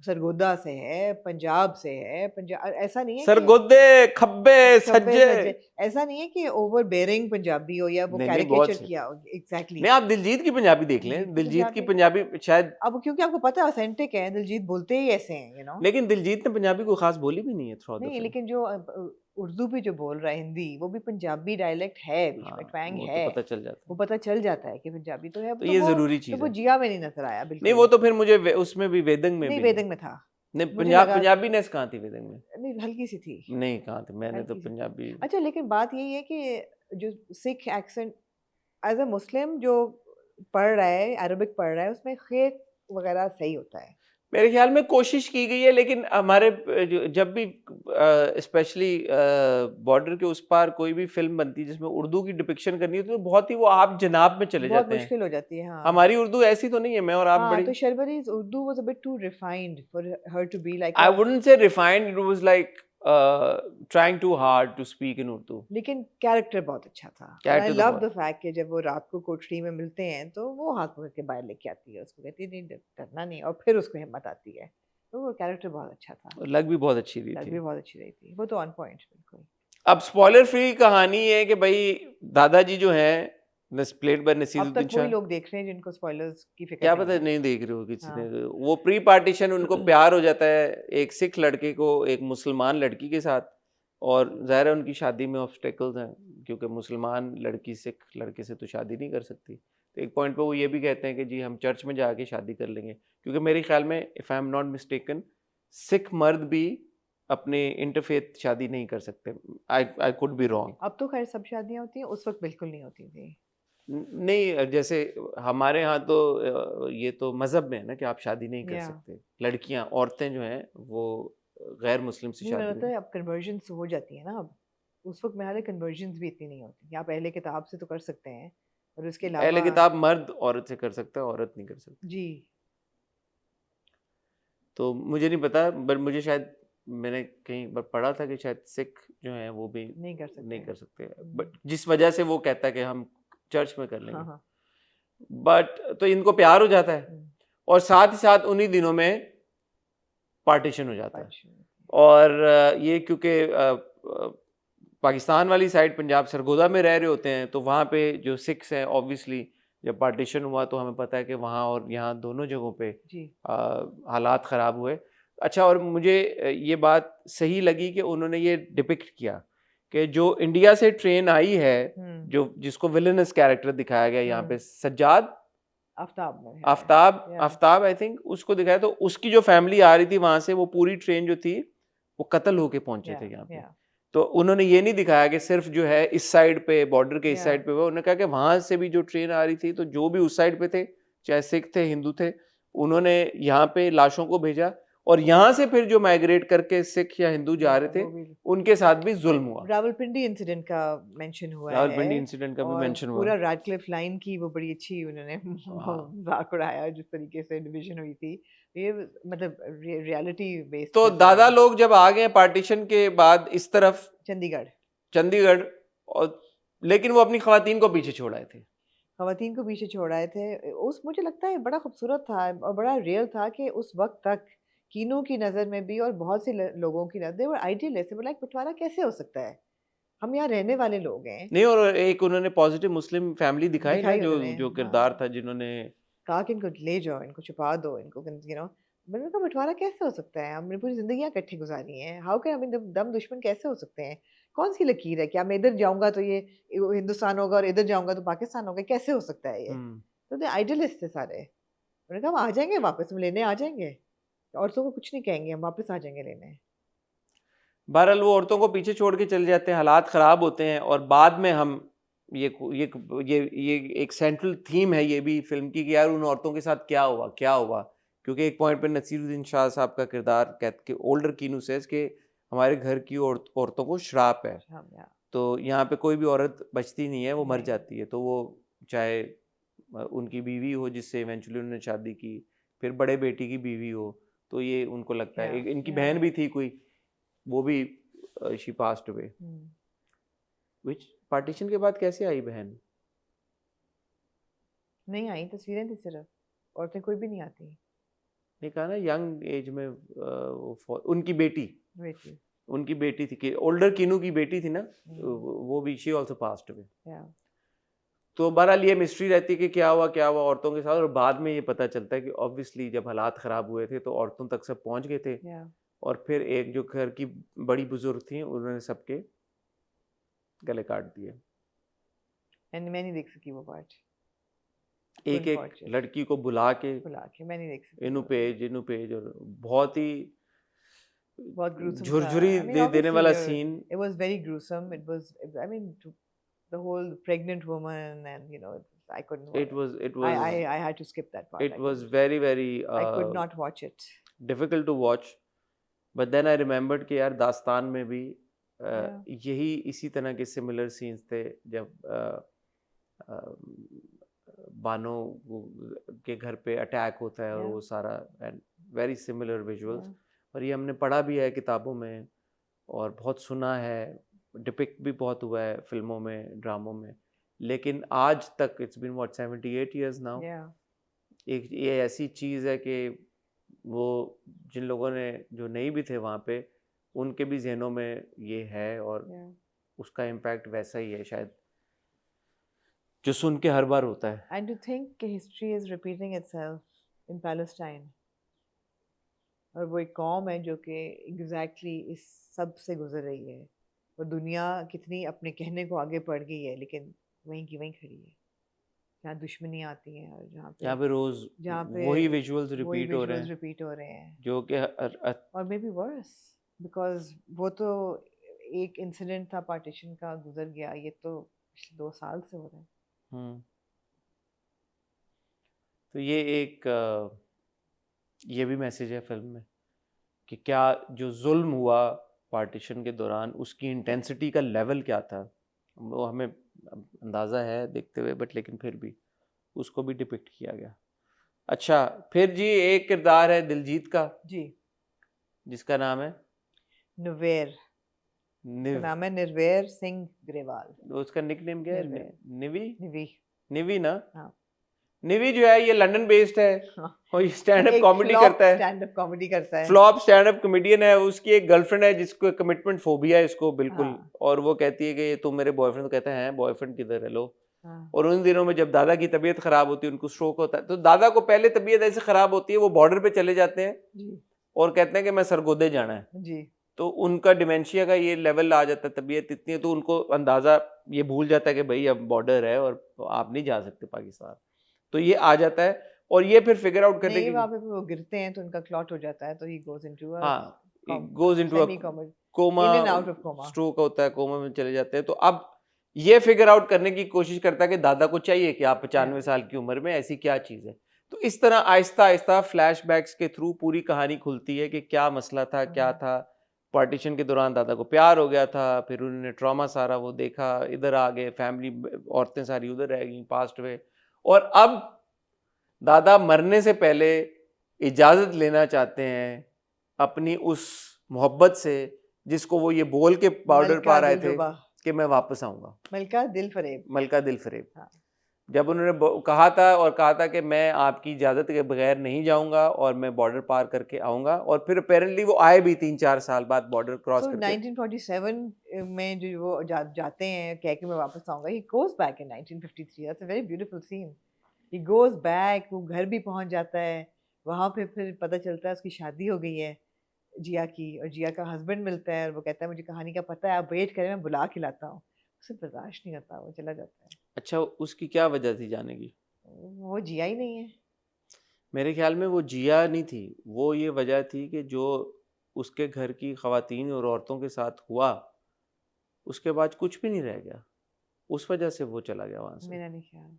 सरगोदा से है, पंजाब से है, ऐसा नहीं है कि सरगोदे खब्बे खब्बे सज्जे सज्जे, ऐसा नहीं है कि ओवरबेयरिंग पंजाबी हो या वो नहीं नहीं बहुत कैरिकेचर से किया हो। एग्जैक्टली। नहीं आप दिलजीत की पंजाबी देख लें दिलजीत की दिलजीत की पंजाबी, पंजाबी शायद अब क्योंकि आपको पता है ऑथेंटिक है, दिलजीत बोलते ही ऐसे हैं, लेकिन दिलजीत ने पंजाबी को खास बोली भी नहीं है थ्रू द नहीं, फिल्म लेकिन जो उर्दू भी जो बोल रहा है, हिंदी, वो भी पंजाबी डायलेक्ट है, बीच हाँ में ट्वैंग वो तो है। पता चल जाता वो है पता चल जाता है कि पंजाबी तो है, तो ये जरूरी तो चीज वो है जिया में नहीं नजर आया नहीं बिल्कुल वो भी। तो फिर मुझे उसमें भी वेदंग में नहीं, भी नहीं वेदंग में था। नहीं मुझे लगा पंजाबीनेस कहाँ थी वेदंग में नहीं, हल्की सी थी, नहीं कहाँ थी मैंने तो हल्की सी थी। पंजाबी अच्छा, लेकिन बात यही है कि जो सिख एक्सेंट एज़ अ मुस्लिम जो पढ़ रहा है, अरबिक पढ़ रहा है, उसमें खे वगैरह सही होता है। मेरे ख्याल में कोशिश की गई है लेकिन हमारे जब भी स्पेशली बॉर्डर के उस पार कोई भी फिल्म बनती है जिसमें उर्दू की डिपिक्शन करनी होती है तो बहुत ही वो आप जनाब में चले बहुत जाते हैं मुश्किल हो जाती है, हाँ। हमारी उर्दू ऐसी तो नहीं है मैं और आप हाँ, बड़ी तो Sharvari's Urdu was a bit too refined for her to be like I uh, wouldn't say refined it was like trying too hard to speak in Urdu लेकिन कैरेक्टर बहुत अच्छा था। और आई कैरेक्टर तो लव द बहुत फैक्ट कि जब वो रात को कोठरी में मिलते हैं, तो वो हाथ पकड़ के बाहर लेके आती है उसको, कहती है नहीं डरना नहीं, और फिर उसको हिम्मत आती है। तो वो कैरेक्टर बहुत अच्छा था। लग भी बहुत अच्छी दी लग थी भी बहुत अच्छी रही थी। वो तो ऑन पॉइंट बिल्कुल। अब स्पॉइलर फ्री कहानी है कि भाई दादाजी जो हैं प्लेड बाय अब नसीरुद्दीन तक वही शाह लोग देख रहे हैं जिनको स्पॉयलर्स की फ़िक्र क्या नहीं पता है। नहीं देख रहे हो किसी ने हाँ। वो प्री पार्टीशन उनको प्यार हो जाता है एक सिख लड़के को एक मुसलमान लड़की के साथ और ज़ाहिर है उनकी शादी में ऑब्स्टेकल्स हैं क्योंकि मुसलमान लड़की सिख लड़के से तो शादी नहीं कर सकती तो एक पॉइंट पे वो ये भी कहते हैं कि जी हम चर्च में जाके शादी कर लेंगे क्योंकि मेरे ख्याल में if I am not mistaken Sikh मर्द भी अपने इंटरफेथ शादी नहीं कर सकते आई कुड बी रॉन्ग अब तो खैर सब शादियाँ होती हैं, उस वक़्त बिल्कुल नहीं होती थी। नहीं जैसे हमारे यहाँ तो ये तो मज़हब में है ना कि आप शादी नहीं कर या सकते लड़कियां औरतें जो हैं वो गैर मुस्लिम से नहीं, मुझे शादी लगता नहीं है अब कन्वर्जन्स हो जाती है ना अब। उस वक़्त मेरे ख्याल है कन्वर्जन्स भी इतनी नहीं होती। आप अहले किताब से तो कर सकते हैं, और उसके अहले अलावा किताब मर्द औरत से कर सकता है औरत नहीं कर सकती जी। तो मुझे नहीं पता बट मुझे शायद मैंने कहीं पर पढ़ा था कि शायद सिख जो हैं वो भी नहीं कर सकते। नहीं कर सकते हुँ। बट जिस वजह से वो कहता है कि हम चर्च में कर हाँ, लेंगे हाँ। बट तो इनको प्यार हो जाता है हुँ। और साथ ही साथ उन्हीं दिनों में पार्टीशन हो जाता है अच्छा। और ये क्योंकि पाकिस्तान वाली साइड पंजाब सरगोदा में रह रहे होते हैं तो वहाँ पे जो सिख्स हैं ऑब्वियसली जब पार्टीशन हुआ तो हमें पता है कि वहाँ और यहाँ दोनों जगहों पे जी। हालात ख़राब हुए अच्छा और मुझे ये बात सही लगी कि उन्होंने ये डिपिक्ट किया कि जो इंडिया से ट्रेन आई है हुँ। जो जिसको विलेनस कैरेक्टर दिखाया गया यहाँ पे हुँ। सज्जाद आफ़ताब में है। आफ्ताब या आफ्ताब आई थिंक उसको दिखाया तो उसकी जो फैमिली आ रही थी वहां से वो पूरी ट्रेन जो थी वो कत्ल होके पहुंचे या थे यहाँ पे या तो उन्होंने ये नहीं दिखाया कि सिर्फ जो है इस साइड पे बॉर्डर के इस या साइड पे हुआ, उन्होंने कहा कि वहां से भी जो ट्रेन आ रही थी तो जो भी उस साइड पे थे, चाहे सिख थे हिंदू थे, उन्होंने यहाँ पे लाशों को भेजा, और यहाँ से फिर जो माइग्रेट करके सिख या हिंदू जा रहे थे वो भी उनके साथ भी जुल्म हुआ। रावलपिंडी इंसिडेंट का मेंशन हुआ रावलपिंडी है, इंसिडेंट का भी और मेंशन हुआ। पूरा रैडक्लिफ लाइन की वो बड़ी अच्छी उन्होंने हाँ, मजाक उड़ाया जिस तरीके से डिवीजन हुई थी। ये मतलब रियलिटी बेस्ड तो था दादा सारा। लोग जब आ गए पार्टीशन के बाद इस तरफ चंडीगढ़ चंडीगढ़, और लेकिन वो अपनी खवातीन को पीछे छोड़ आए थे। खवातीन को पीछे छोड़ आए थे। उस मुझे लगता है बड़ा खूबसूरत था और बड़ा रियल था कि उस वक्त तक कीनू की नज़र में भी और बहुत से लोगों की नज़र, वो आइडियलिस्ट, लाइक बंटवारा कैसे हो सकता है, हम यहाँ रहने वाले लोग हैं। नहीं, और एक उन्होंने पॉजिटिव मुस्लिम फैमिली दिखाई ना, दिखाई जो उन्होंने, जो हाँ, किरदार था जिन्होंने। कहा कि इनको ले जाओ, इनको छुपा दो, इनको मैंने कहा बंटवारा कैसे हो सकता है, हमने पूरी जिंदगी इकट्ठी गुजारी है, हाउ कैन हम दम दुश्मन कैसे हो सकते हैं, कौन सी लकीर है, क्या मैं इधर जाऊंगा तो ये हिंदुस्तान होगा और इधर जाऊंगा तो पाकिस्तान होगा, कैसे हो सकता है ये। तो दे आइडियलिस्ट थे सारे। उन्होंने कहा हम आ जाएंगे वापस, हम लेने आ जाएंगे, औरतों को कुछ नहीं कहेंगे, हम वापस आ जाएंगे लेने। बहरहाल वो औरतों को पीछे छोड़ के चले जाते हैं, हालात ख़राब होते हैं, और बाद में हम ये ये ये एक सेंट्रल थीम है ये भी फिल्म की कि यार उन औरतों के साथ क्या हुआ क्या हुआ, क्योंकि एक पॉइंट पे नसीरुद्दीन शाह साहब का किरदार कहते कि ओल्डर कीनू सेज कि हमारे घर की औरतों को श्राप है, तो यहाँ पे कोई भी औरत बचती नहीं है, वो मर नहीं, जाती है, तो वो चाहे उनकी बीवी हो जिससे इवेंचुअली उन्होंने शादी की, फिर बड़े बेटी की बीवी हो, तो ये उनको लगता है। एक इनकी बहन भी थी कोई, वो भी she passed away. Which partition के बाद कैसे आई बहन? नहीं आई, तस्वीरें थी सिर्फ, औरतें कोई भी नहीं आती। ने कहा ना यंग एज में उनकी बेटी बेटी उनकी बेटी थी कि ओल्डर कीनू की बेटी थी ना, वो भी शी आल्सो पास्ड अवे। तो बहरहाल ये मिस्ट्री रहती है कि क्या हुआ औरतों के साथ, और बाद में ये पता चलता है कि ऑब्वियसली जब हालात ख़राब हुए थे तो औरतों तक सब पहुंच गए थे, और फिर एक जो घर की बड़ी बुजुर्ग थी उन्होंने सबके गले काट दिए। मैं नहीं देख सकी वो पार्ट, एक एक लड़की को बुला के मैं नहीं देख सकी। इनू पेज, और बहुत ही बहुत gruesome झुरझुरी था। I mean, देने obviously वाला scene. it was very gruesome. It was, I mean, the whole pregnant woman, and I couldn't watch. It was I had to skip that part. it was very I could not watch it. difficult to watch, but then I remembered कि यार दास्तान में भी यही इसी तरह के similar scenes थे, जब बानो के घर पे अटैक होता है और वो सारा, एंड वेरी सिमिलर विजुअल्स, और ये हमने पढ़ा भी है किताबों में और बहुत सुना है, डिपिक्ट भी बहुत हुआ है फिल्मों में, ड्रामों में, लेकिन आज तक it's been what 78 years now, एक ये ऐसी चीज़ है कि वो जिन लोगों ने जो नहीं भी थे वहाँ पे, उनके भी जहनों में ये है, और उसका इम्पैक्ट वैसा ही है शायद जो सुन के हर बार होता है। And to think कि history is repeating itself in Palestine, और वो एक कौम है जो कि एग्जैक्टली इस सब से गुजर रही है, और दुनिया कितनी अपने कहने को आगे बढ़ गई है, लेकिन वहीं की वहीं खड़ी है, जहाँ दुश्मनी आती है और जहाँ पे रोज वही विजुअल्स रिपीट हो रहे हैं, जो कि और मे बी वर्स, बिकॉज वो तो एक इंसिडेंट था पार्टीशन का, गुजर गया, ये तो पिछले 2 साल से हो रहा है। तो ये एक ये भी मैसेज है फिल्म में कि क्या जो जुल्म हुआ पार्टीशन के दौरान, उसकी इंटेंसिटी का लेवल क्या था, वो हमें अंदाज़ा है देखते हुए, बट लेकिन फिर भी उसको भी डिपिक्ट किया गया। अच्छा, फिर जी एक किरदार है दिलजीत का जी, जिसका नाम है नवेर, नाम है निर्वैर सिंह ग्रेवाल। उसका निकनेम क्या है? निवी निवी ना? हाँ। निवी जो है ये लंदन बेस्ड है, और ये स्टैंड अप कॉमेडी करता है, फ्लॉप स्टैंड अप कॉमेडियन है। उसकी एक गर्लफ्रेंड है जिसको कमिटमेंट फोबिया है इसको बिल्कुल, और वो कहती है कि तुम मेरे बॉयफ्रेंड, तो कहते हैं बॉयफ्रेंड किधर है लो। और उन दिनों में जब दादा की तबीयत खराब होती है, उनको स्ट्रोक होता है, तो दादा को पहले तबीयत ऐसे खराब होती है, वो बॉर्डर पे चले जाते हैं और कहते हैं कि मैं सरगोदे जाना है जी। तो उनका डिमेंशिया का ये लेवल आ जाता है, तबीयत इतनी है, तो उनको अंदाजा ये भूल जाता है कि भाई अब बॉर्डर है और आप नहीं जा सकते पाकिस्तान, तो ये आ जाता है और ये फिर फिगर आउट करने की वहाँ पे वो गिरते हैं तो उनका क्लॉट हो जाता है, तो ही गोज इनटू हाँ, goes into a semi coma, coma, in and out of coma. Stroke होता है, कोमा में चले जाते हैं। तो अब ये फिगर आउट करने की कोशिश करता है कि दादा को चाहिए क्या 95 साल की उम्र में, ऐसी क्या चीज है। तो इस तरह आहिस्ता आहिस्ता फ्लैशबैक्स के थ्रू पूरी कहानी खुलती है कि क्या मसला था, क्या था। पार्टीशन के दौरान दादा को प्यार हो गया था, फिर उन्होंने ट्रॉमा सारा वो देखा, इधर आ गए, फैमिली औरतें सारी उधर रह गई, पास्ट हुए, और अब दादा मरने से पहले इजाजत लेना चाहते हैं अपनी उस मोहब्बत से जिसको वो ये बोल के बॉर्डर मलका पार आए थे दिलरुबा, कि मैं वापस आऊंगा। मलका दिल फरेब। मलका दिल फरेब। हाँ, जब उन्होंने कहा था, और कहा था कि मैं आपकी इजाजत के बगैर नहीं जाऊंगा और मैं बॉर्डर पार करके आऊंगा, और फिर अपेरेंटली वो आए भी 3-4 साल बाद बॉर्डर क्रॉस सो करके। 1947 में जो वो जाते हैं कह के मैं वापस आऊंगा, he goes back in 1953। That's a very beautiful scene. He goes back, वो घर भी पहुंच जाता है, वहां पे फिर पता चलता है उसकी शादी हो गई है जिया की, और जिया का हस्बैंड मिलता है और वो कहता है मुझे कहानी का पता है, आप वेट करें, मैं बुला के लाता हूँ। उसे बर्दाश्त नहीं होता, वो चला जाता है। अच्छा, उसकी क्या वजह थी जाने की? वो जिया ही नहीं है। मेरे ख्याल में वो जिया नहीं थी, वो ये वजह थी कि जो उसके घर की खवातीन और औरतों के साथ हुआ, उसके बाद कुछ भी नहीं रह गया। उस वजह से वो चला गया वहां से। मेरा नहीं ख्याल।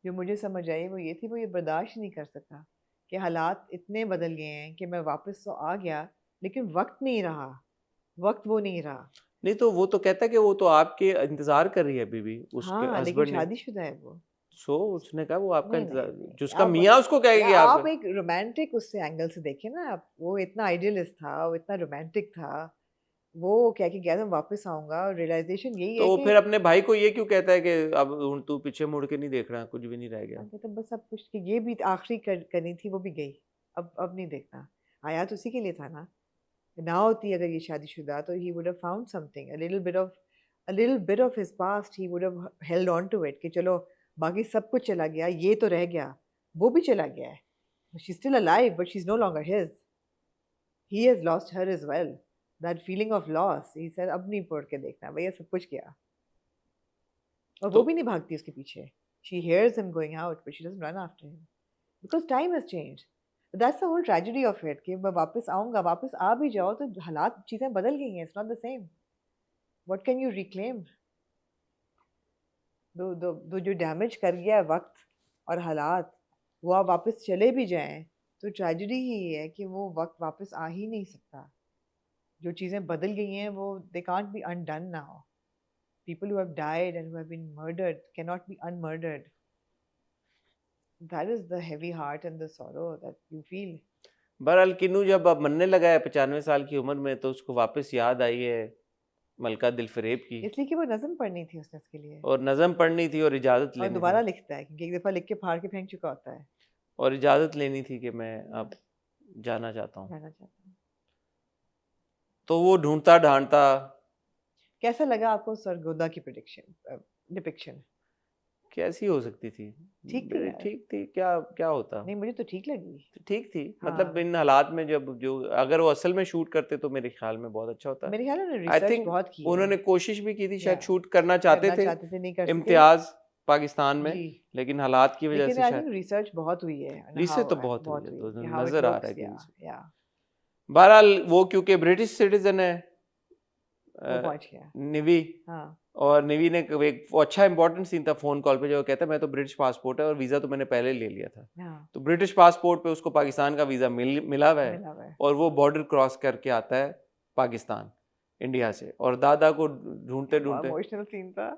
जो मुझे समझ आई वो ये थी, वो ये बर्दाश्त ही नहीं कर सका कि हालात इतने बदल गए हैं कि मैं वापस तो आ गया लेकिन वक्त नहीं रहा, वक्त वो नहीं रहा। नहीं तो वो तो कहता है कि वो तो आपके इंतजार कर रही है अभी भी, उसके हाँ लेकिन हस्बैंड ने। शादीशुदा है वो। सो उसने कहा वो आपका नहीं नहीं इंतजार, जो नहीं, उसका मियाँ उसको कहेगी आप। आप एक रोमांटिक उससे एंगल से देखें ना आप, वो इतना आइडियलिस्ट था, वो इतना रोमांटिक था, वो कह के गया था मैं वापस आऊंगा, और रियलाइजेशन यही तो है वो कि फिर अपने भाई को ये क्यों कहता है कि अब तू पीछे मुड़ के नहीं देख रहा, कुछ भी नहीं रह गया। आगे तो बस सब कुछ कि ये भी आखिरी करनी थी, वो भी गई। अब नहीं देखना। आया तो उसी के लिए था ना। ना होती अगर ये शादीशुदा तो he would have found something, a little bit of his past he would have held on to it, कि चलो बाकी सब कुछ चला गया, ये तो रह गया, वो भी चला गया है। She's still alive but she's no longer his. He has lost her as well. That feeling of loss, he said अब नहीं पढ़ के देखना भैया, सब कुछ गया। और वो तो भी नहीं भागती उसके पीछे। She hears him going out but she doesn't run after him because time has changed. That's the whole tragedy of it, कि मैं वापस आऊंगा, वापस आ भी जाओ तो हालात, चीजें बदल गई हैं, it's not the same. What can you reclaim? दो जो डैमेज कर गया है वक्त और हालात, वो आप वापस चले भी जाएं तो ट्रेजेडी ही है कि वो वक्त वापस आ ही नहीं सकता। जो चीज़ें बदल गई हैं वो they can't be undone now. People who have died and who have been murdered cannot be unmurdered. That is the heavy heart and the sorrow that you feel. बहरहाल किन्नू जब अब मरने लगा है 95 साल की उम्र में, तो उसको वापस याद आई है मलका दिल फरेब की, इसलिए कि वो नज़म पढ़नी थी उसने उसके लिए, और नज़म पढ़नी थी और इजाज़त और लेनी दोबारा थी। लिखता है क्योंकि एक दफ़ा लिख के फाड़ के फेंक चुका होता है। और इजाज़त लेनी थी कि मैं अब जाना चाहता हूँ। जाना चाहता हूँ। तो वो ढूंढता ढांढता। कैसा लगा आपको सरगोदा की डिपिक्शन? कैसी हो सकती थी? ठीक थी यार। ठीक थी, क्या क्या होता। नहीं मुझे तो ठीक लगी। ठीक थी, मतलब हाँ, इन हालात में जब जो अगर वो असल में शूट करते तो मेरे ख्याल में बहुत अच्छा होता। मेरे ख्याल में आई रिसर्च थिंक बहुत की है। उन्होंने कोशिश भी की थी, या शायद शूट करना चाहते करना थे चाहते थे, नहीं कर सके। इम्तियाज पाकिस्तान में, जी, लेकिन हालात की वजह लेकिन से आई शायद। थिंक रिसर्च बहुत हुई है and रिसर्च तो बहुत हुई बहुत है, हुई तो कि हाउ इट नजर आ रहा है लुक्स। कि या बहरहाल वो क्योंकि ब्रिटिश सिटीजन है, वो पहुंच गया। निवी। हाँ और निवी ने एक वो अच्छा इंपॉर्टेंट सीन था फोन कॉल पे, जो कहता है मैं तो ब्रिटिश पासपोर्ट है और वीजा तो मैंने पहले ले लिया था। हाँ, तो ब्रिटिश पासपोर्ट पे उसको पाकिस्तान का वीजा मिला हुआ है, मिला हुआ है। और वो बॉर्डर क्रॉस करके आता है पाकिस्तान इंडिया से, और दादा को ढूंढते ढूंढते। इमोशनल सीन था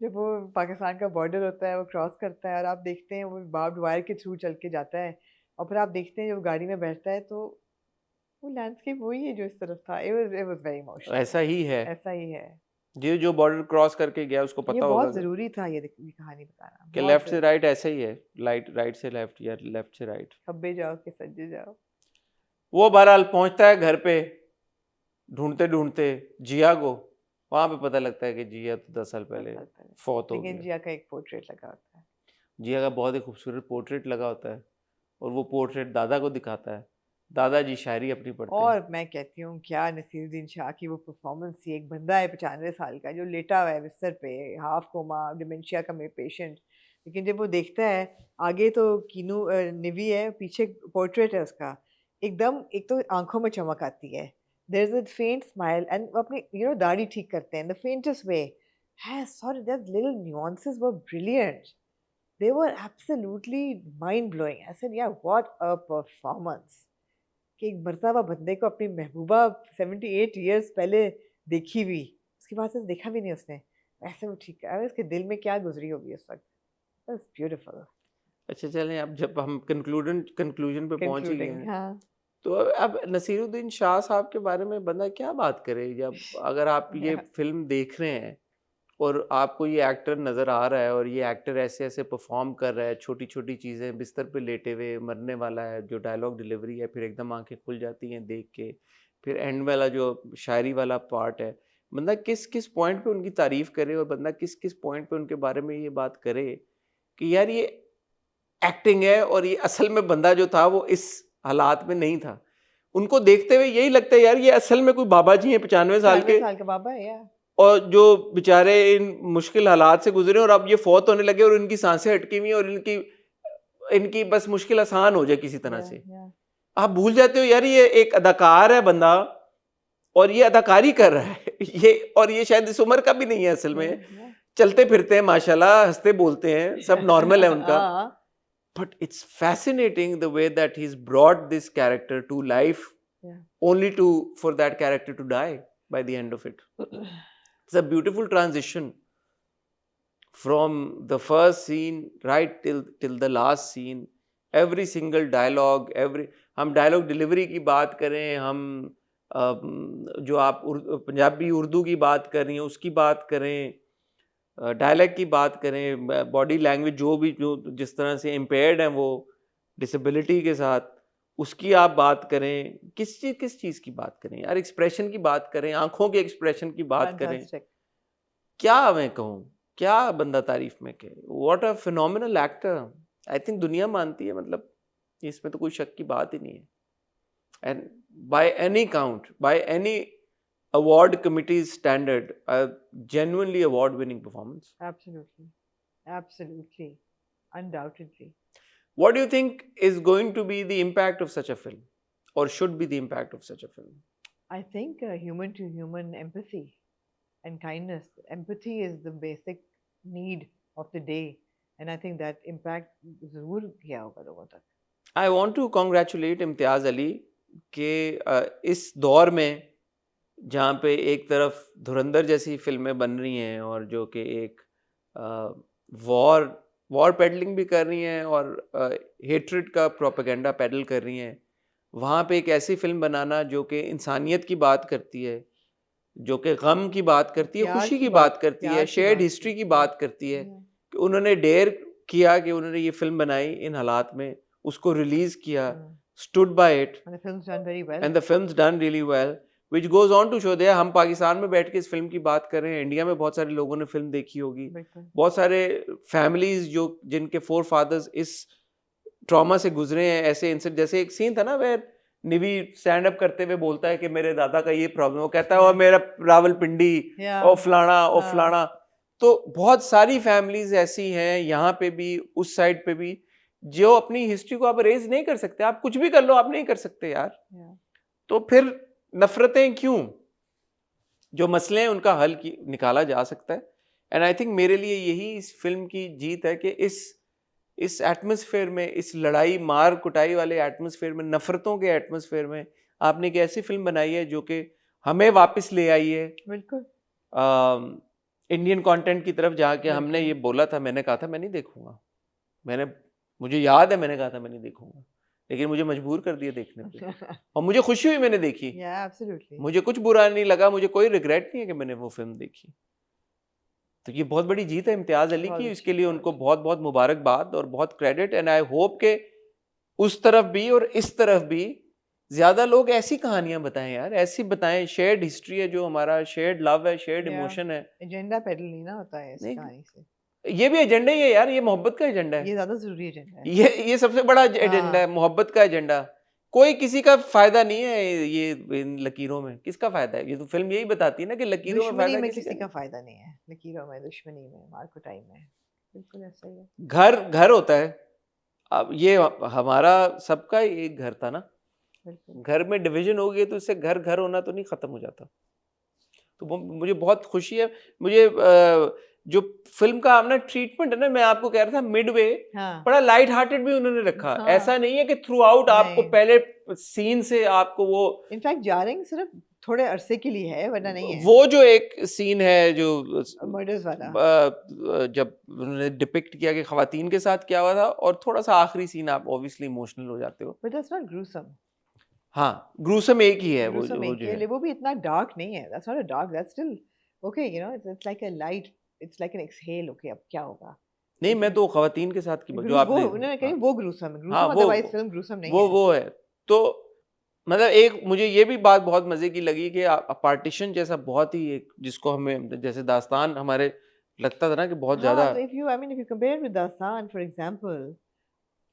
जब वो पाकिस्तान का बॉर्डर होता है, वो क्रॉस करता है और आप देखते हैं वो बार्ब्ड वायर के थ्रू चल के जाता है, और फिर आप देखते हैं जब गाड़ी में बैठता है तो वो लैंडस्केप वही है जो इस तरफ था। It was very emotional. ऐसा ही है, ऐसा ही है। जो बॉर्डर क्रॉस करके गया उसको ये पता होगा बहुत ज़रूरी था, ये कहानी बताना कि बहुत लेफ्ट से ज़रूरी। राइट ऐसा ही है, राइट से लेफ्ट या लेफ्ट से राइट। खब्बे जाओ कि सज्जे जाओ। वो बहरहाल पहुंचता है घर पे ढूंढते ढूंढते जिया को। वहां पे पता लगता है कि जिया तो 10 साल 10 पहले साल पहले। फौत हो लेकिन गया। जिया का एक पोर्ट्रेट लगा होता है। जिया का बहुत ही खूबसूरत पोर्ट्रेट लगा होता है, और वो पोर्ट्रेट दादा को दिखाता है। दादाजी शायरी अपनी पढ़ते हैं। और मैं कहती हूँ क्या नसीरुद्दीन शाह की वो परफॉर्मेंस थी। एक बंदा है 95 साल का जो लेटा हुआ है बिस्तर पे, हाफ कोमा, डिमेंशिया का पेशेंट, लेकिन जब वो देखता है आगे तो कीनू निवी है, पीछे पोर्ट्रेट है उसका, एकदम एक तो आंखों में चमक आती है, देयर इज अ फेंट स्माइल एंड वो अपनी दाढ़ी ठीक करते हैं द फेंटेस्ट वे है sorry that little nuances were brilliant they were absolutely mind blowing. I said, yeah, what a performance. कि एक मरतबा बंदे को अपनी महबूबा 78 years पहले देखी हुई उसके बाद से देखा भी नहीं उसने ऐसे वो ठीक है उसके दिल में क्या गुजरी होगी उस वक्त That's beautiful. अच्छा चलें, अब जब हम कंक्लूजन पे पहुंच ही गए Concluding, हैं, हाँ. तो अब नसीरुद्दीन शाह साहब के बारे में बंदा क्या बात करे, जब अगर आप ये Yeah. फिल्म देख रहे हैं और आपको ये एक्टर नज़र आ रहा है और ये एक्टर ऐसे ऐसे परफॉर्म कर रहा है, छोटी छोटी चीज़ें, बिस्तर पे लेटे हुए मरने वाला है, जो डायलॉग डिलीवरी है, फिर एकदम आंखें खुल जाती हैं देख के, फिर एंड वाला जो शायरी वाला पार्ट है, बंदा किस किस पॉइंट पे उनकी तारीफ करे और बंदा किस किस पॉइंट पे उनके बारे में ये बात करे कि यार ये एक्टिंग है और ये असल में बंदा जो था वो इस हालात में नहीं था। उनको देखते हुए यही लगता है यार ये असल में कोई बाबा जी हैं 95 साल 95 के, साल का बाबा है यार. और जो बेचारे इन मुश्किल हालात से गुजरे और अब ये फौत होने लगे और इनकी सांसें अटकी हुई और इनकी इनकी बस मुश्किल आसान हो जाए किसी तरह Yeah, से। yeah. आप भूल जाते हो यार ये एक अदाकार है बंदा और ये अदाकारी कर रहा है ये, और ये शायद इस उम्र का भी नहीं है असल में, Yeah, yeah. चलते फिरते हैं माशाल्लाह, हंसते बोलते हैं, सब नॉर्मल है उनका। हाँ. But it's fascinating the way that he's brought this character to life, Yeah. only for that character to die by the end of it. It's a beautiful transition from the first scene right till the last scene. Every single dialogue, हम dialogue delivery की बात करें, हम जो आप पंजाबी उर्दू की बात कर रही हैं उसकी बात करें, डायलेक्ट की बात करें, बॉडी लैंग्वेज जो जिस तरह से इम्पेयर्ड हैं वो डिसेबिलिटी के साथ, उसकी आप बात करें, किस चीज़ की बात करें यार, एक्सप्रेशन की बात करें, आंखों के एक्सप्रेशन की बात करें, Fantastic. क्या मैं कहूँ, क्या बंदा तारीफ में कहे, what a phenomenal actor. I think दुनिया मानती है, मतलब इसमें तो कोई शक की बात ही नहीं है। And by any count, by any award committee's standard, a genuinely award winning performance. Absolutely. Absolutely. Undoubtedly. What do you think is going to be the impact of such a film, or should be the impact of such a film? I think human to human empathy and kindness. Empathy is the basic need of the day. And I think that impact ज़रूर किया होगा लोगों तक. I want to congratulate इम्तियाज़ अली के इस दौर में जहाँ पे एक तरफ धुरंधर जैसी फिल्में बन रही हैं और जो कि एक वॉर पेडलिंग भी कर रही हैं और हेट्रेड का प्रोपेगेंडा पेडल कर रही हैं, वहाँ पे एक ऐसी फिल्म बनाना जो कि इंसानियत की बात करती है, जो कि गम की बात करती है, खुशी की बात करती है, शेयर्ड हिस्ट्री की बात करती है, कि उन्होंने डेयर किया कि उन्होंने ये फिल्म बनाई इन हालात में, उसको रिलीज किया, stood by it, And the film's done very well. and the film's done really well, which goes on to show that हम पाकिस्तान में बैठ के इस फिल्म की बात कर रहे हैं, इंडिया में बहुत सारे लोगों ने फिल्म देखी होगी, बहुत सारे फैमिलीज जो जिनके फोर फादर्स इस ट्रॉमा से गुजरे हैं, ऐसे इंसिडेंट, जैसे एक सीन था ना वेर निवी स्टैंड अप करते हुए बोलता है कि मेरे दादा का ये प्रॉब्लम, वो कहता है और मेरा रावलपिंडी और फलाना, तो बहुत सारी फैमिलीज ऐसी हैं यहाँ पे भी, उस साइड पे भी, जो अपनी हिस्ट्री को आप रेज नहीं कर सकते, आप कुछ भी कर लो आप नहीं कर सकते यार, तो फिर नफरतें क्यों, जो मसले हैं उनका हल निकाला जा सकता है। एंड आई थिंक मेरे लिए यही इस फिल्म की जीत है कि इस एटमॉस्फेयर में, इस लड़ाई मार कुटाई वाले एटमॉस्फेयर में, नफरतों के एटमॉस्फेयर में आपने एक ऐसी फिल्म बनाई है जो कि हमें वापस ले आई है बिल्कुल इंडियन कंटेंट की तरफ, जहाँ के हमने ये बोला था, मैंने कहा था मैं नहीं देखूंगा, मुझे याद है मैंने कहा था मैं नहीं देखूंगा, लेकिन मुझे मजबूर कर दिया देखने पे और मुझे खुशी हुई मैंने देखी, मुझे कुछ बुरा नहीं लगा, मुझे कोई रिग्रेट नहीं है कि मैंने वो फिल्म देखी। तो ये बहुत बड़ी जीत है इम्तियाज अली की, इसके लिए उनको बहुत बहुत मुबारकबाद और बहुत क्रेडिट। एंड आई होप के उस तरफ भी और इस तरफ भी ज्यादा लोग ऐसी कहानियां बताएं यार, ऐसी बताएं, शेयर्ड हिस्ट्री है जो हमारा, शेयर्ड लव है, शेयर्ड इमोशन है, एजेंडा पेडल नहीं ना होता है इस कहानी से, ये भी एजेंडा ही है यार, ये मोहब्बत का एजेंडा है, ये ज्यादा जरूरी एजेंडा है, ये सबसे बड़ा एजेंडा है, मोहब्बत का एजेंडा। कोई किसी का फायदा नहीं है ये इन लकीरों में, किसका फायदा है, ये तो फिल्म यही बताती है ना कि लकीरों में फायदा किसी का फायदा नहीं है, लकीरों में, दुश्मनी में, मार कुटाई में, बिल्कुल ऐसा ही है। घर होता है, अब ये हमारा सबका एक घर था ना, बिल्कुल। घर में डिवीजन हो गई तो इससे घर होना तो नहीं खत्म हो जाता। तो वो मुझे बहुत खुशी है। मुझे जो फिल्म का अपना ट्रीटमेंट है ना, मैं आपको कह रहा था मिडवे हाँ, बड़ा लाइट हार्टेड भी उन्होंने रखा। हाँ, ऐसा नहीं है कि थ्रू आउट आपको नहीं। पहले सीन से आपको वो इनफैक्ट जारिंग सिर्फ थोड़े अरसे के लिए है, वरना नहीं है। वो जो एक सीन है जो मर्डर्स वाला। जब उन्होंने डिपिक्ट किया कि खवातीन के साथ क्या हुआ था, और थोड़ा सा आखिरी सीन आप ऑब्वियसली इमोशनल हो जाते हो। But that's not gruesome. हाँ, ग्रूसम एक ही है वो ग्रूसम वो एक जो है, है। वो भी इतना डार्क नहीं है। That's not a dark, that's still okay, you know, it's like a light, it's like an exhale, okay अब क्या होगा? नहीं, मैं लेकिन तो खवातीन के साथ की जो ग्रूस वो आपने, उन्होंने कही हाँ वो ग्रूसम है। हाँ, ग्रूसम अदरवाइज़ फिल्म ग्रूसम नहीं है। वो है। तो मतलब एक मुझे ये भी बात बहुत मजे की लगी कि पार्टीशन जैसा बहुत ही एक, जिसको हमें जैसे दास्तान हमारे लगता था ना कि बहुत ज्यादा हाँ, तो if you, I mean, if you compare it with Dastaan for example,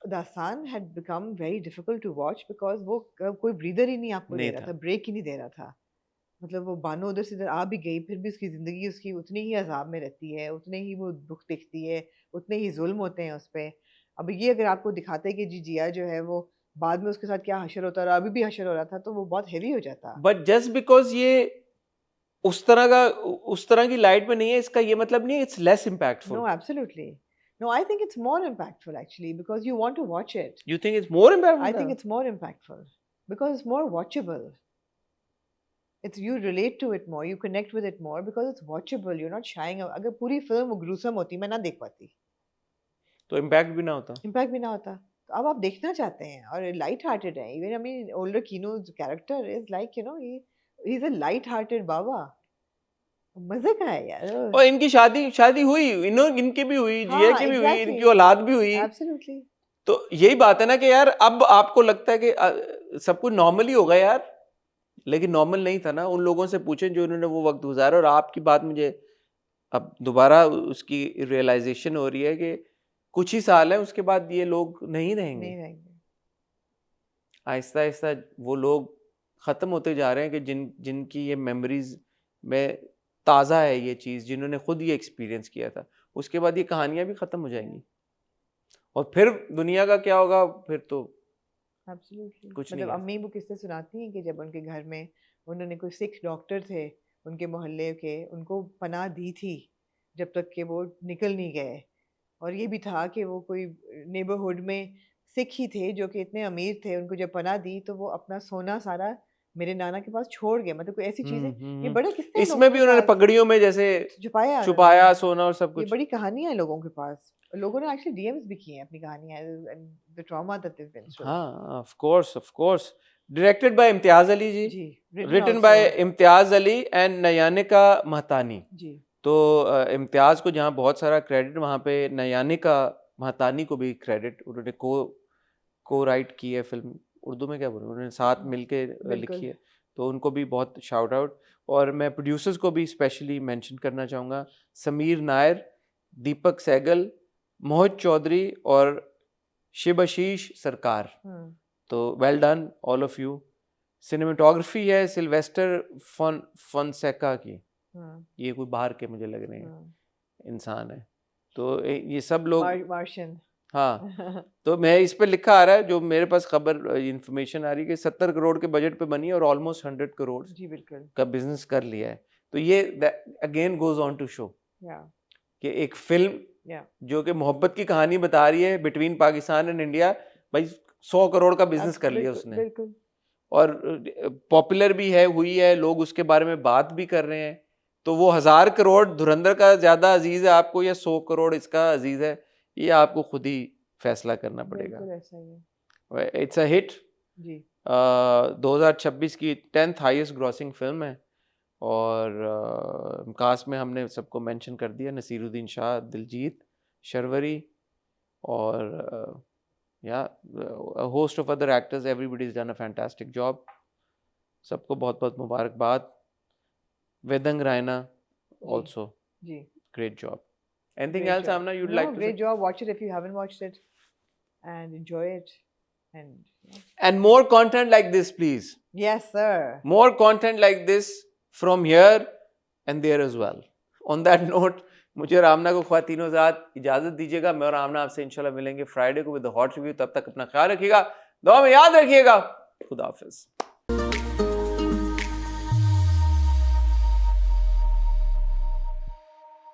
Dastaan had become very difficult to watch because वो कोई ब्रीदर ही नहीं आपको दे नहीं रहा था, था। ब्रेक ही नहीं दे रहा था। मतलब वो बानो उधर से इधर आ भी गई, फिर भी उसकी ज़िंदगी उसकी उतनी ही अज़ाब में रहती है, उतने ही वो दुःख देखती है, उतने ही ज़ुल्म होते हैं उस पे। अब ये अगर आपको दिखाते हैं कि जी जिया जो है वो बाद में उसके साथ क्या हशर होता रहा, अभी भी हशर हो रहा था, तो वो बहुत हेवी हो जाता। बट जस्ट बिकॉज ये उस तरह की लाइट में नहीं है, इसका ये मतलब नहीं है it's less impactful. No, absolutely. No, I think it's more impactful actually because you want to watch it. You think it's more I think impactful? it's more impactful because it's more watchable. It's you relate to it more, you connect with it more because it's watchable. You're not shying away. अगर पूरी film gruesome होती मैं ना देख पाती, तो impact भी ना होता। इम्पैक्ट भी ना होता। तो अब आप देखना चाहते हैं और लाइट हार्टेड है। Even I mean, older Kino's character is like, you know, he's a light hearted बाबा। मजे का है यार। और इनकी शादी शादी हुई, इनकी भी हुई, जिया हाँ, की भी हुई, exactly, इनकी औलाद भी हुई। absolutely. तो यही बात है ना कि यार अब आपको लगता है कि सब कुछ नॉर्मल ही होगा यार, लेकिन नॉर्मल नहीं था ना। उन लोगों से पूछें जो उन्होंने वो वक्त गुजारा। और आपकी बात मुझे अब दोबारा उसकी रियलाइजेशन हो रही है कि कुछ ही साल है उसके बाद ये लोग नहीं रहेंगे। नहीं रहेंगे। आहिस्ता आहिस्ता वो लोग खत्म होते जा रहे हैं कि जिनकी ये मेमोरीज में ताज़ा है ये चीज़, जिन्होंने खुद ये एक्सपीरियंस किया था। उसके बाद ये कहानियां भी खत्म हो जाएंगी और फिर दुनिया का क्या होगा, फिर तो एब्सोल्युटली। कुछ नहीं मतलब है। अम्मी वो किस्से सुनाती हैं कि जब उनके घर में उन्होंने कोई सिख डॉक्टर थे उनके मोहल्ले के, उनको पनाह दी थी जब तक कि वो निकल नहीं गए। और ये भी था कि वो कोई नेबरहुड में सिख ही थे जो कि इतने अमीर थे, उनको जब पनाह दी तो वो अपना सोना सारा मेरे नाना के पास छोड़ गए। मतलब कोई ऐसी चीज़ें, ये बड़े किस्से हैं लोगों इसमें के भी उन्होंने पास। पगड़ियों में जैसे छुपाया है उन्होंने। छुपाया सोना और सब ये कुछ। बड़ी कहानियां हैं लोगों के पास। लोगों ने एक्चुअली डीएम्स भी किए हैं अपनी कहानियां, the trauma that they been through. हाँ, of course of course. Directed by Imtiaz Ali ji, जी, written written also. By Imtiaz Ali and Nayanika Mahtani. जी। तो इम्तियाज को जहाँ बहुत सारा क्रेडिट, वहाँ पे नयानिका महतानी को भी क्रेडिट। उन्होंने को राइट की है फिल्म। उर्दू में क्या बोलूँ, उन्होंने साथ मिलके लिखी बिल्कुल। है। तो उनको भी बहुत शाउट आउट। और मैं प्रोड्यूसर्स को भी स्पेशली मेंशन करना चाहूँगा, समीर नायर, दीपक सहगल, मोहित चौधरी और शिबाशीष सरकार। तो well done all of you. Cinematography है सिल्वेस्टर फॉनसेका की। ये कोई बाहर के मुझे लग रहे हैं इंसान है। तो ये सब लोग मार्शियन। हाँ। तो मैं इस पे लिखा आ रहा है, जो मेरे पास खबर इंफॉर्मेशन आ रही है कि 70 करोड़ के बजट पे बनी है और ऑलमोस्ट 100 करोड़ जी बिल्कुल। का बिजनेस कर लिया है। तो ये again goes on to show या कि एक फिल्म या जो कि मोहब्बत की कहानी बता रही है बिटवीन पाकिस्तान एंड इंडिया, भाई 100 करोड़ का बिजनेस कर लिया बिल्कुल उसने। बिल्कुल। और पॉपुलर भी है, हुई है, लोग उसके बारे में बात भी कर रहे हैं। तो वो 1000 करोड़ धुरंधर का ज्यादा अजीज है आपको या 100 करोड़ इसका अजीज है, ये आपको खुद ही फैसला करना पड़ेगा। बिल्कुल ऐसा ही है। It's a hit. जी 2026 की 10th हाईएस्ट ग्रॉसिंग फिल्म है। और कास्ट में हमने सबको मेंशन कर दिया, नसीरुद्दीन शाह, दिलजीत शर्वरी और या host of other actors. Everybody is done a fantastic job. सबको बहुत बहुत मुबारकबाद। वेदंग रायना जी also ji. great job. Anything Great else job. Amna you'd No, like to say? great job. Watch it if you haven't watched it and enjoy it. And And more content like this please. yes sir. More content like this from here and there as well. On that note, मुझे और आमना को ख्वातीनों ज़ात इजाज़त दीजिएगा। मैं और आमना आपसे इंशाल्लाह मिलेंगे फ्राइडे को विद द हॉट रिव्यू। तब तक अपना ख्याल रखिएगा, दुआ में याद रखिएगा। खुदा हाफिज़।